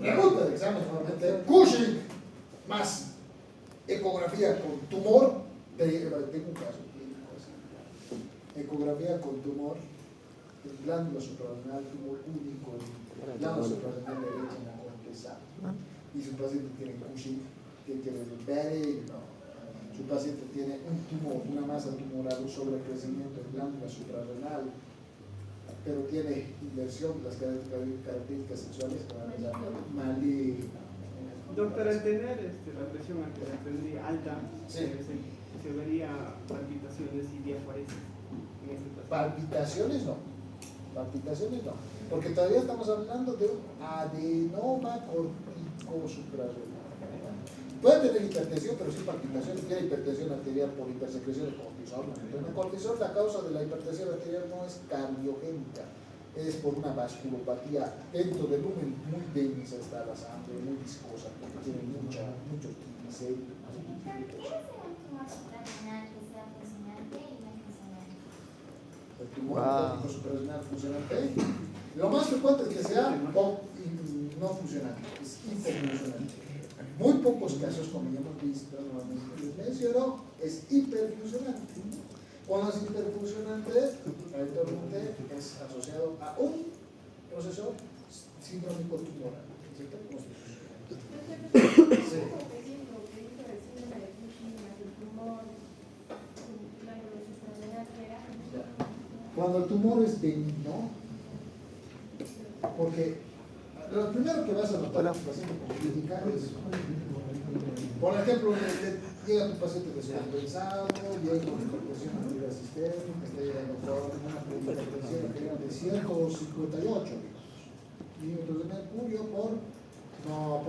A: Pregunta de examen nuevamente. Cushing más ecografía con tumor. Tengo un caso. Ecografía con tumor. Glándula suprarrenal, tumor único. Glándula suprarrenal derecha en la corteza. Y su paciente tiene Cushing. ¿Qué tiene? Su paciente tiene un tumor, una masa tumoral, un sobrecrecimiento en glándula suprarrenal, pero tiene inversión de las características sexuales que van a llamar maligno.
F: Doctor, al tener la presión arterial alta,
A: sí,
F: se vería palpitaciones y diaforesis en este paciente.
A: Palpitaciones no, porque todavía estamos hablando de un adenoma cortico suprarrenal. Puede tener hipertensión, pero sin palpitación, tiene hipertensión arterial por hipersecreción de cortisol. Entonces, el cortisol, la causa de la hipertensión arterial no es cardiogénica, es por una vasculopatía dentro del lumen muy densa está la sangre, muy viscosa, porque tiene muchos triglicéridos. El tumor cortico suprarrenal funcionante, lo más frecuente es que sea no funcionante, es hiperfuncionante. Muy pocos casos, como ya hemos visto, nuevamente les menciono, es hiperfuncionante. Cuando es hiperfuncionante, habitualmente es asociado a un proceso sindrómico tumoral. ¿Cierto? Sí. Cuando el tumor es benigno, porque lo primero que vas a notar en tu paciente con clínica es, por ejemplo, llega tu paciente descompensado, llega con hipertensión arterial sistémica, está llegando con una hipertensión arterial de 158 milímetros de mercurio por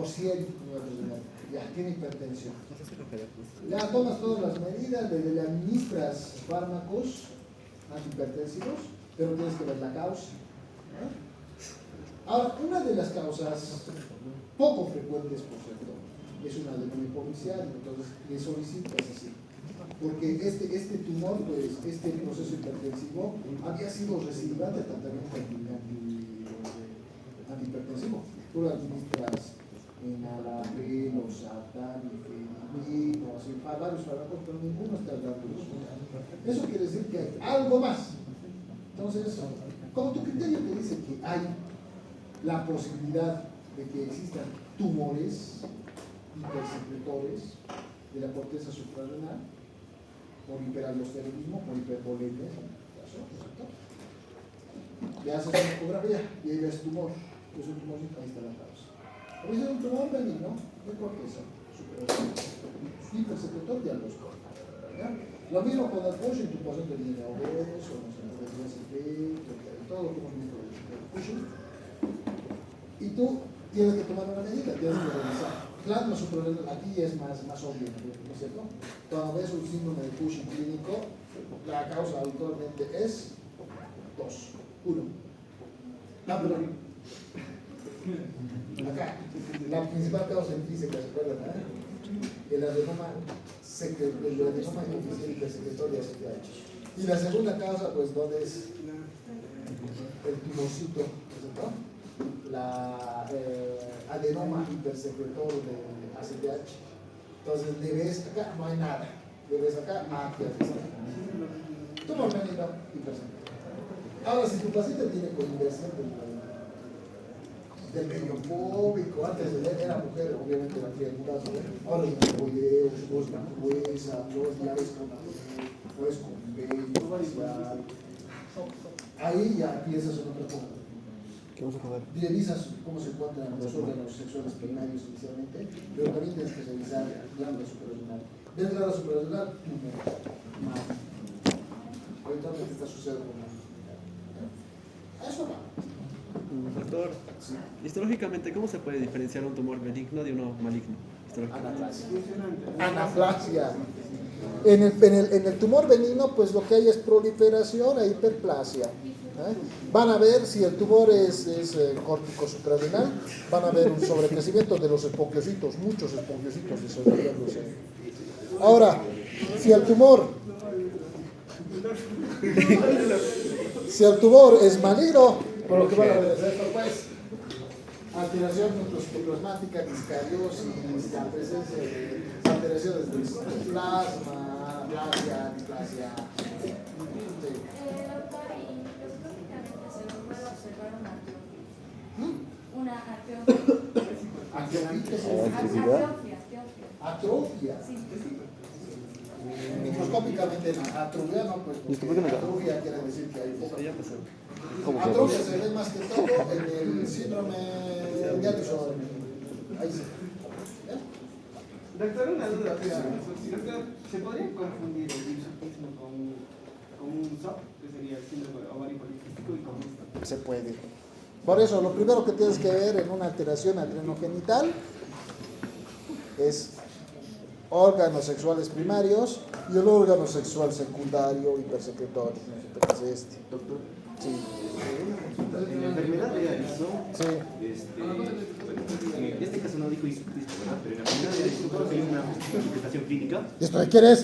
A: 100 milímetros de mercurio. Ya tiene hipertensión. Ya tomas todas las medidas, le administras fármacos antihipertensivos, pero tienes que ver la causa, ¿no? Ahora, una de las causas poco frecuentes, por cierto, es una anemia policial, entonces le solicitas así, porque este tumor, pues, este proceso hipertensivo había sido recibido de tratamiento antihipertensivo. Tú lo administras enalapril, losartán, nifedipino, varios fármacos, pero ninguno está dando resultados. Eso quiere decir que hay algo más. Entonces, como tu criterio te dice que hay la posibilidad de que existan tumores hipersecretores de la corteza suprarrenal por hiperaldosteronismo, por hipervolemia, ¿cierto? Le haces una ecografía y ahí ves tumor, es un tumor, ahí está la causa. A veces es un tumor benigno de corteza suprarrenal, hipersecretor de aldosterona. Lo mismo con el Cushing, tu paciente tiene obeso, no sé, todo lo que hemos visto del Cushing. Y tú tienes que tomar una medida, tienes que revisar. Plasma suprarrenal, aquí es más obvio, ¿no es cierto? Cuando ves un síndrome de Cushing clínico, la causa habitualmente es 2. 1. Perdón. Acá, la principal causa intrínseca, ¿se acuerdan? El adenoma hipersecretorio de ACTH. Y la segunda causa, pues, ¿dónde es? El tumorcito, ¿cierto? La adenoma hipersecretor de ACTH. Entonces, le ves acá, no hay nada. Le ves acá, aquí hay tumor benigno hipersecretor. Ahora, si tu paciente tiene coinversión del medio público, antes era mujer, obviamente la triangulación, ahora es un bolleo, no es gruesa, no es llaves con no es con vello facial. Ahí ya empiezas en otra cosa.
B: ¿Qué vamos a jugar?
A: Revisas cómo se encuentran los órganos sexuales primarios inicialmente, pero también tienes que revisar glándula suprarrenal. ¿Ves glándula suprarrenal? Tumor. Habitualmente está sucediendo con eso va.
L: Doctor, sí. Histológicamente, ¿cómo se puede diferenciar un tumor benigno de uno maligno?
A: Anaplasia. En el tumor benigno, pues lo que hay es proliferación e hiperplasia. Van a ver si el tumor es córtico suprarrenal, van a ver un sobrecrecimiento de los espongiositos, muchos espongiositos desarrollándose. Ahora, si el tumor es maligno, por lo que van a ver es esto, pues, alteración nucleocitoplasmática, discariosis, la presencia de alteraciones del plasma, plasia, displasia. Sí.
K: Doctor, y microscópicamente se puede observar una
A: atrofia. Sí. Microscópicamente atrofia, no, pues atrofia quiere decir que hay poca. Atrofia se ve más que todo en el síndrome de Addison. Ahí sí.
F: Doctor, una duda, doctor, ¿se podría confundir el hirsutismo con un SOP, que sería el síndrome ovario poliquístico, y con esto?
A: Se puede. Por eso, lo primero que tienes que ver en una alteración adrenogenital es órganos sexuales primarios y el órgano sexual secundario hipersecretorio. Es este.
G: Doctor,
A: sí.
G: En la enfermedad de Addison,
A: sí.
G: En este caso no dijo hirsutismo, ¿verdad? Pero en la enfermedad de Addison creo que hay una manifestación clínica.
A: ¿Esto de qué eres?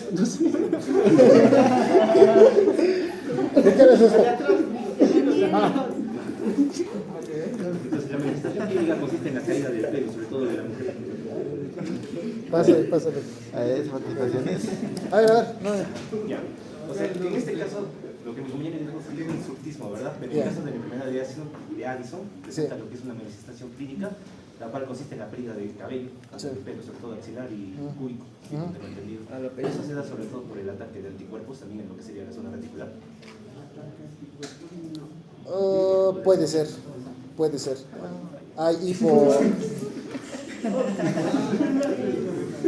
A: ¿De qué eres esto?
G: Entonces la manifestación clínica consiste en la caída del pelo, sobre todo de la mujer.
A: Pásale.
B: ¿Es manifestaciones?
A: A ver, no.
G: Ya. O sea, en este caso, lo que me conviene es un hirsutismo, ¿verdad? Pero en el caso de la enfermedad de Addison, presenta lo que es una manifestación clínica, la cual consiste en la pérdida del cabello, del pelo, sobre todo axilar y cúbico, tengo entendido. Eso se da sobre todo por el ataque de anticuerpos también en lo que sería la zona reticular.
A: Puede ser.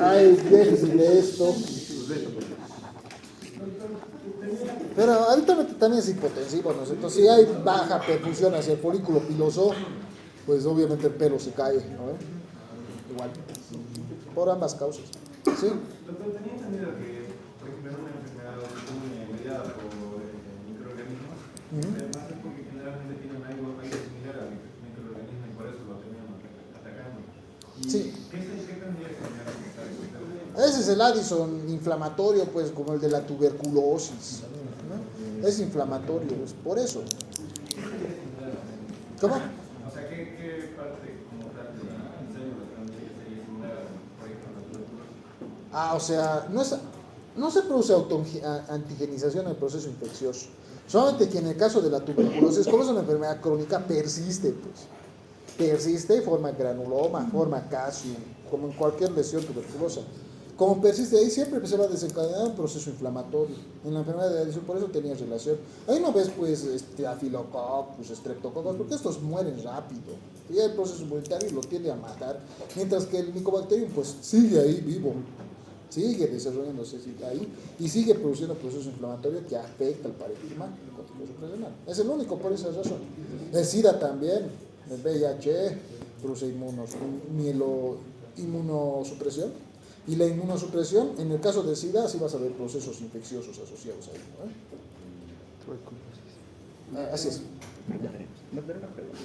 A: Hay déficit de esto. Pero habitualmente también es hipotensivo, ¿no? Entonces, si hay baja perfusión hacia el folículo piloso, pues obviamente el pelo se cae, ¿no? Igual. Por ambas causas. ¿Sí?
E: Doctor, tenía entendido que, por ejemplo, en una enfermedad mediada por microorganismos, además es porque generalmente tienen algo similar al microorganismo y por eso lo tenían atacando.
A: Sí.
E: ¿Qué tendría que tener?
A: Ese es el Addison inflamatorio, pues como el de la tuberculosis, ¿no? Es inflamatorio, es por eso. ¿Cómo?
E: O sea, ¿qué parte como tal de la célula sería similar, por ejemplo, a la tuberculosis?
A: O sea, no se produce antigenización en el proceso infeccioso. Solamente que en el caso de la tuberculosis, como es una enfermedad crónica, persiste, pues. persiste, forma granuloma, forma calcio, como en cualquier lesión tuberculosa. Como persiste ahí, siempre se va a desencadenar un proceso inflamatorio. En la enfermedad de adhesión, por eso tenía relación. Ahí no ves, pues, Staphylococcus, Streptococcus, porque estos mueren rápido. Y el proceso inmunitario lo tiende a matar. Mientras que el Mycobacterium, pues, sigue ahí vivo. Sigue desarrollándose ahí y sigue produciendo proceso inflamatorio que afecta al parénquima suprarrenal. Es el único por esa razón. El SIDA también, el VIH, produce inmunosupresión. Y la inmunosupresión, en el caso de SIDA, sí vas a ver procesos infecciosos asociados ahí, ¿no? Así es.
D: Doctor, una pregunta.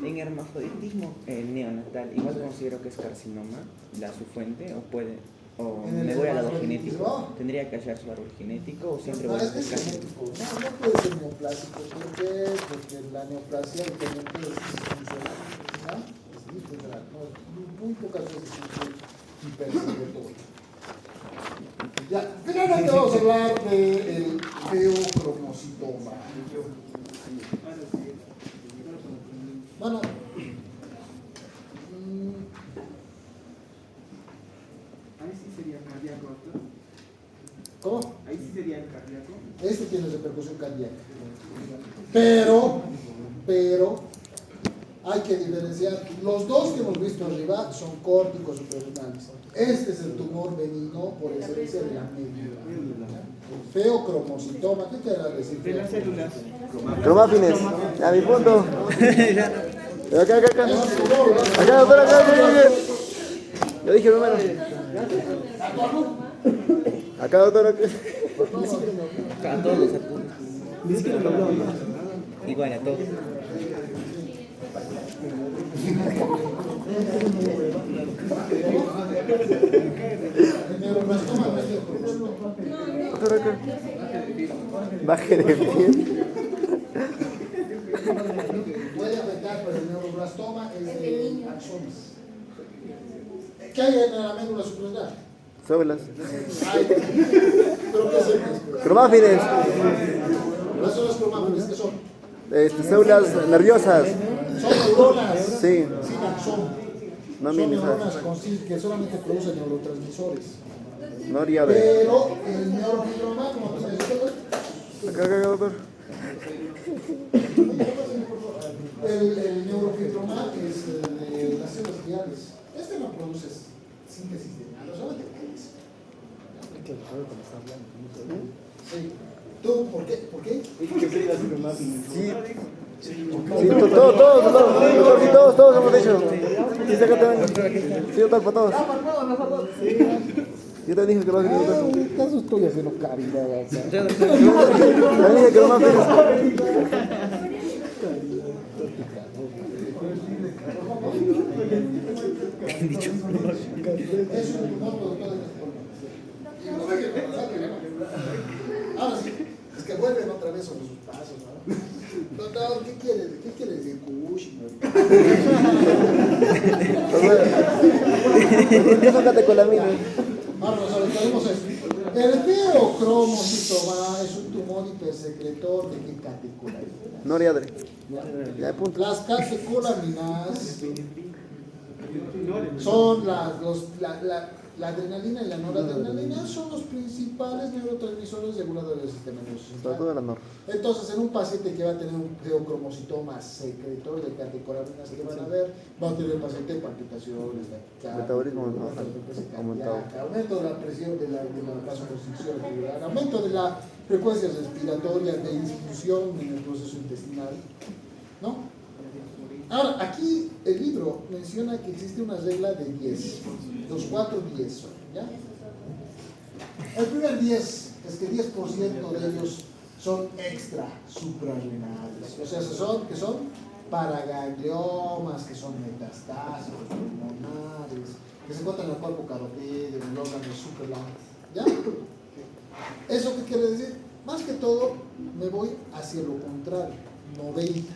D: En hermafroditismo neonatal, igual considero que es carcinoma su fuente, o puede, o me voy al árbol genético. ¿Tendría que hallar su árbol genético o siempre voy a buscar?
A: No puede ser neoplásico. ¿Por qué? Porque la neoplasia es disfuncional, ¿no? Es disfuncional. Muy pocas veces hipersensible. Ya, finalmente vamos a hablar del feocromocitoma. Bueno,
F: ahí sí sería cardíaco, ¿no?
A: ¿Cómo?
F: Ahí sí sería el cardíaco.
A: Este tiene repercusión cardíaca. Pero, hay que diferenciar. Los dos que hemos visto arriba son córticos suprarrenales. Este es el tumor benigno por excelencia de la médula. Feocromocitoma, ¿qué quiere decir?
F: De las células.
B: Cromáfines. A mi punto. Acá. Acá, doctor, acá. Yo dije primero. Acá, doctor, acá.
D: A todos, igual a todos.
B: Baje de pie.
A: Puede afectar, pero el neuroblastoma es de axones. ¿Qué hay en la médula suprarrenal?
B: Células.
A: ¿Pero qué es el?
B: Cromáfines.
A: ¿Cuáles son las cromáfines? ¿Qué son?
B: Células nerviosas.
A: Son neuronas.
B: Sí.
A: Sin axón.
B: No
A: son
B: mínimo.
A: neuronas que solamente producen neurotransmisores.
B: No haría de.
A: Pero el neurofibroma, como tienes
B: Acá, doctor.
A: el neurofibroma es de las células gliales. Este no produce síntesis de nada, solamente crece. Sí. ¿Tú por qué? ¿Por qué?
B: Sí, todos hemos dicho. Sí, acá también. Sí, doctor, para todos. Yo te dije que lo hagas.
A: ¿Acaso estoy haciendo caridad?
B: Te dije que lo más feliz.
A: Es un tumor productor de ahora sí, es que vuelven otra vez sobre sus pasos, ¿no? Doctor, ¿qué quiere decir Cushing?
B: Fócate con la mina.
A: Vamos, averiguamos esto. El feocromocitoma es un tumor hipersecretor de qué catecolaminas.
B: Noriadre. Ya, punto.
A: Las catecolaminas son la adrenalina y la noradrenalina son los principales neurotransmisores reguladores del sistema nervioso central. Entonces, en un paciente que va a tener un feocromocitoma secretor de catecolaminas que van a ver, va a tener el paciente palpitaciones,
B: metabolismo
A: aumentado, aumento de la presión de la vasoconstricción arterial, aumento de la frecuencia respiratoria de infusión en el proceso intestinal, ¿no? Ahora, aquí el libro menciona que existe una regla de 10, los 4 10 son, ¿ya? El primer 10 es que 10% de ellos son extra suprarrenales, o sea, que son paragangliomas, que son metastásicos, pulmonares, que se encuentran en el cuerpo carotídeo, en el órgano suprarrenal, ¿ya? ¿Eso qué quiere decir? Más que todo, me voy hacia lo contrario, 90.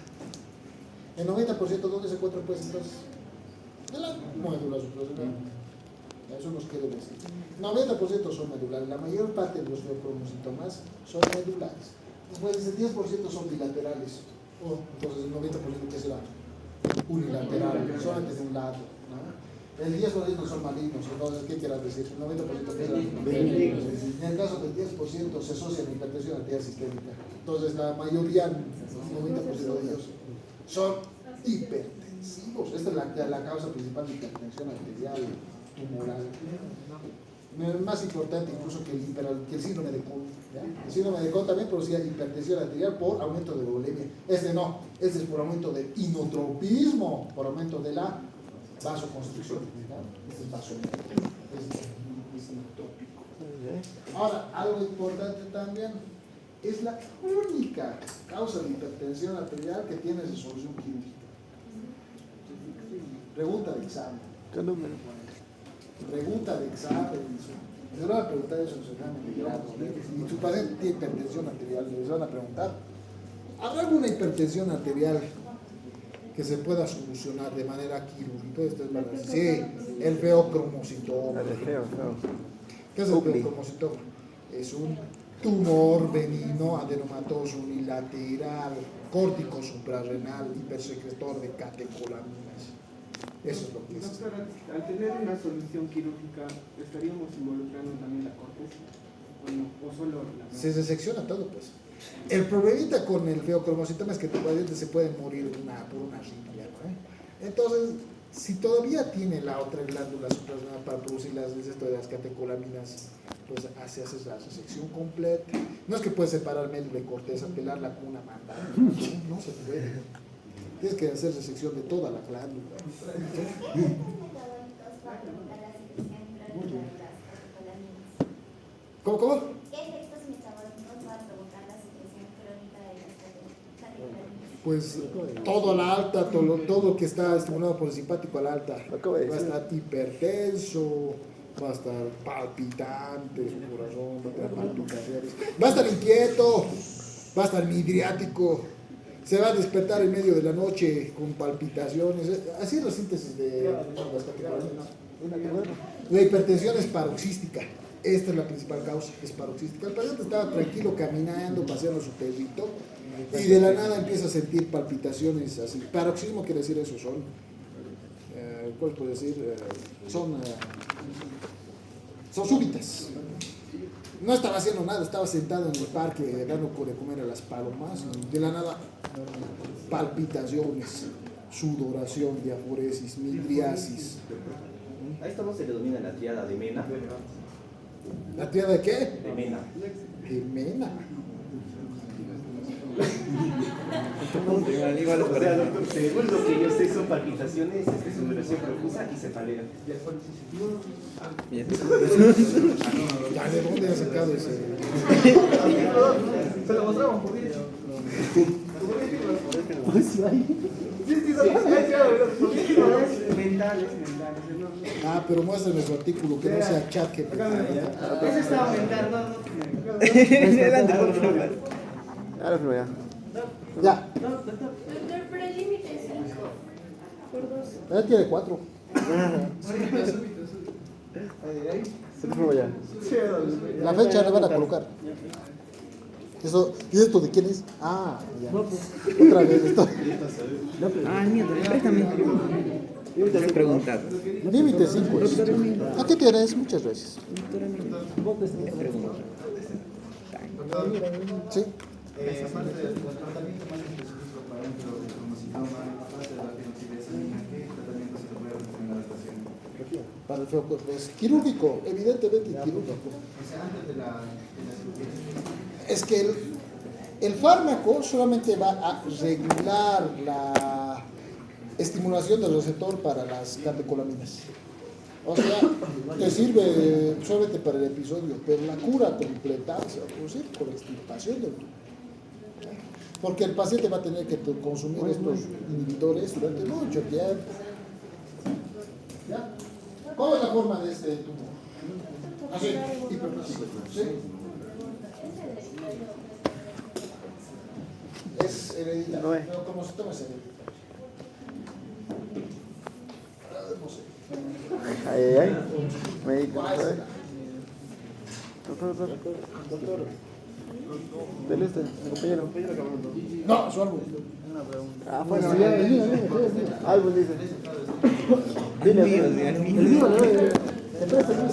A: El 90% ¿dónde se encuentran pues entonces? En la médula suprarrenal. Eso nos quiere decir. 90% son medulares. La mayor parte de los feocromocitomas son medulares. Después el 10% son bilaterales. Entonces el 90% ¿qué será? unilateral, solamente de un lado, ¿no? El 10% son malignos, entonces, ¿qué quieras decir? El 90% benignos. En el caso del 10% se asocia a la hipertensión arterial sistémica. Entonces, la mayoría, el 90% de ellos, son hipertensivos. Esta es la causa principal de hipertensión arterial tumoral. Más importante incluso que el síndrome de Crohn. El síndrome de Crohn también producía hipertensión arterial por aumento de bulimia. Este no, este es por aumento de inotropismo, por aumento de la vasoconstricción. Este es vasoconstricción, es inotrópico. Ahora, algo importante también, es la única causa de hipertensión arterial que tiene resolución quirúrgica. Pregunta de examen.
B: ¿Qué número?
A: Pregunta de examen. Les van a preguntar eso en su examen de grado. Y su paciente tiene hipertensión arterial, les van a preguntar: ¿habrá alguna hipertensión arterial que se pueda solucionar de manera quirúrgica? Ustedes van a decir: sí, el feocromocitoma. ¿Qué es el feocromocitoma? Es un tumor benigno adenomatoso unilateral, córtico suprarrenal, hipersecretor de catecolaminas. Eso es lo que es.
F: Doctor, al tener una solución quirúrgica, ¿estaríamos involucrando también la corteza? ¿O no? ¿O solo la...
A: Se resecciona todo, pues. El problemita con el feocromocitoma es que tu paciente se puede morir por una arritmia, ¿no? Entonces, si todavía tiene la otra glándula suprarrenal para producir esto de las catecolaminas, pues hace la resección completa. No es que puedes separar medio de corteza, pelarla con una manda. No se puede. Tienes que hacer resección de toda la glándula. ¿Cómo?
K: ¿Qué efectos metabólicos va a provocar la secreción crónica de las catecolaminas?
A: Pues todo a la alta, todo lo que está estimulado por el simpático a la alta. Va a estar hipertenso, va a estar palpitante, su corazón va a tener palpitaciones, va a estar inquieto, va a estar midriático, se va a despertar en medio de la noche con palpitaciones. Así es la síntesis de las catecolaminas. La hipertensión es paroxística. Esta es la principal causa, es paroxística. El paciente estaba tranquilo caminando, paseando su perrito, y de la nada empieza a sentir palpitaciones así. Paroxismo quiere decir eso, ¿cuál puede decir? Son súbitas. No estaba haciendo nada, estaba sentado en el parque dando de comer a las palomas, y de la nada palpitaciones, sudoración, diaforesis, midriasis.
G: A esto no se le denomina la triada de Mena.
A: ¿La triada de qué?
G: De Mena.
A: De Mena.
G: Igual o sea, doctor, según lo que yo sé, son palpitaciones, sudoración profusa y cefalea.
A: ¿De dónde has sacado ese?
F: Se lo mostramos por video. Mentales.
A: Ah, pero muéstrame su artículo, que no sea chat que...
F: Ese está aumentando.
B: Adelante, por favor. Ahora primero ya.
A: Ya.
K: Doctor, pero el límite es 5 por 2.
A: Él tiene 4.
B: Se te ya.
A: La fecha le van a colocar. ¿Y esto de quién es? Ah, ya. Otra vez esto.
D: Ah, mierda, préstame. Te he preguntado.
A: Límite 5. Aquí tienes, muchas gracias. Sí.
E: Aparte del tratamiento más específico para un feocromocitoma, aparte de la fenoxidesamina, ¿qué tratamiento se le puede recomendar al paciente?
A: Para el feocromocitoma es quirúrgico, evidentemente quirúrgico.
E: O sea, antes de la cirugía.
A: Es que el fármaco solamente va a regular la estimulación del receptor para las catecolaminas. O sea, te sirve solamente para el episodio, pero la cura completa se va a producir con la extirpación del tumor. Porque el paciente va a tener que consumir estos inhibidores durante mucho tiempo. ¿Ya? ¿Cómo es la forma de este tumor? Así, hiperplásmico. ¿Sí? Es hereditario. Pero como se toma es hereditario. No sé.
B: Médico.
A: Doctor.
B: Del este, el compañero.
A: No, su álbum.
B: Ah, bueno, álbum dice.
D: El mío,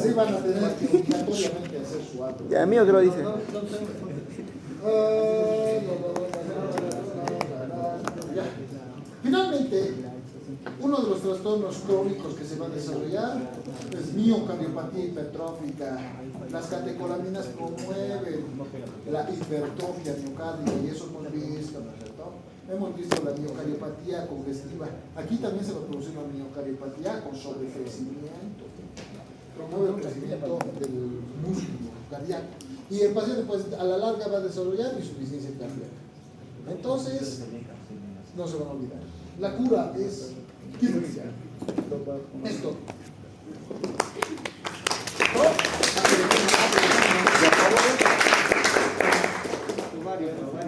A: Sí van a tener que obligatoriamente hacer su álbum.
B: Ya, el mío que lo dice.
A: Ya. Finalmente, uno de los trastornos crónicos que se va a desarrollar es miocardiopatía hipertrófica. Las catecolaminas promueven la hipertrofia miocárdica y eso hemos visto, ¿no es cierto? Hemos visto la miocardiopatía congestiva. Aquí también se va a producir una miocardiopatía con sobrecrecimiento. Promueve el crecimiento del músculo cardíaco. Y el paciente, pues, a la larga va a desarrollar insuficiencia cardíaca. Entonces, no se van a olvidar. La cura es quirúrgica. Esto.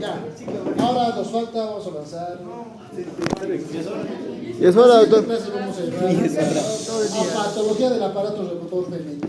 A: Ya. Ahora nos falta, vamos a avanzar.
B: Y es hora, doctor.
A: Vamos a llevar a patología del aparato reproductor femenino.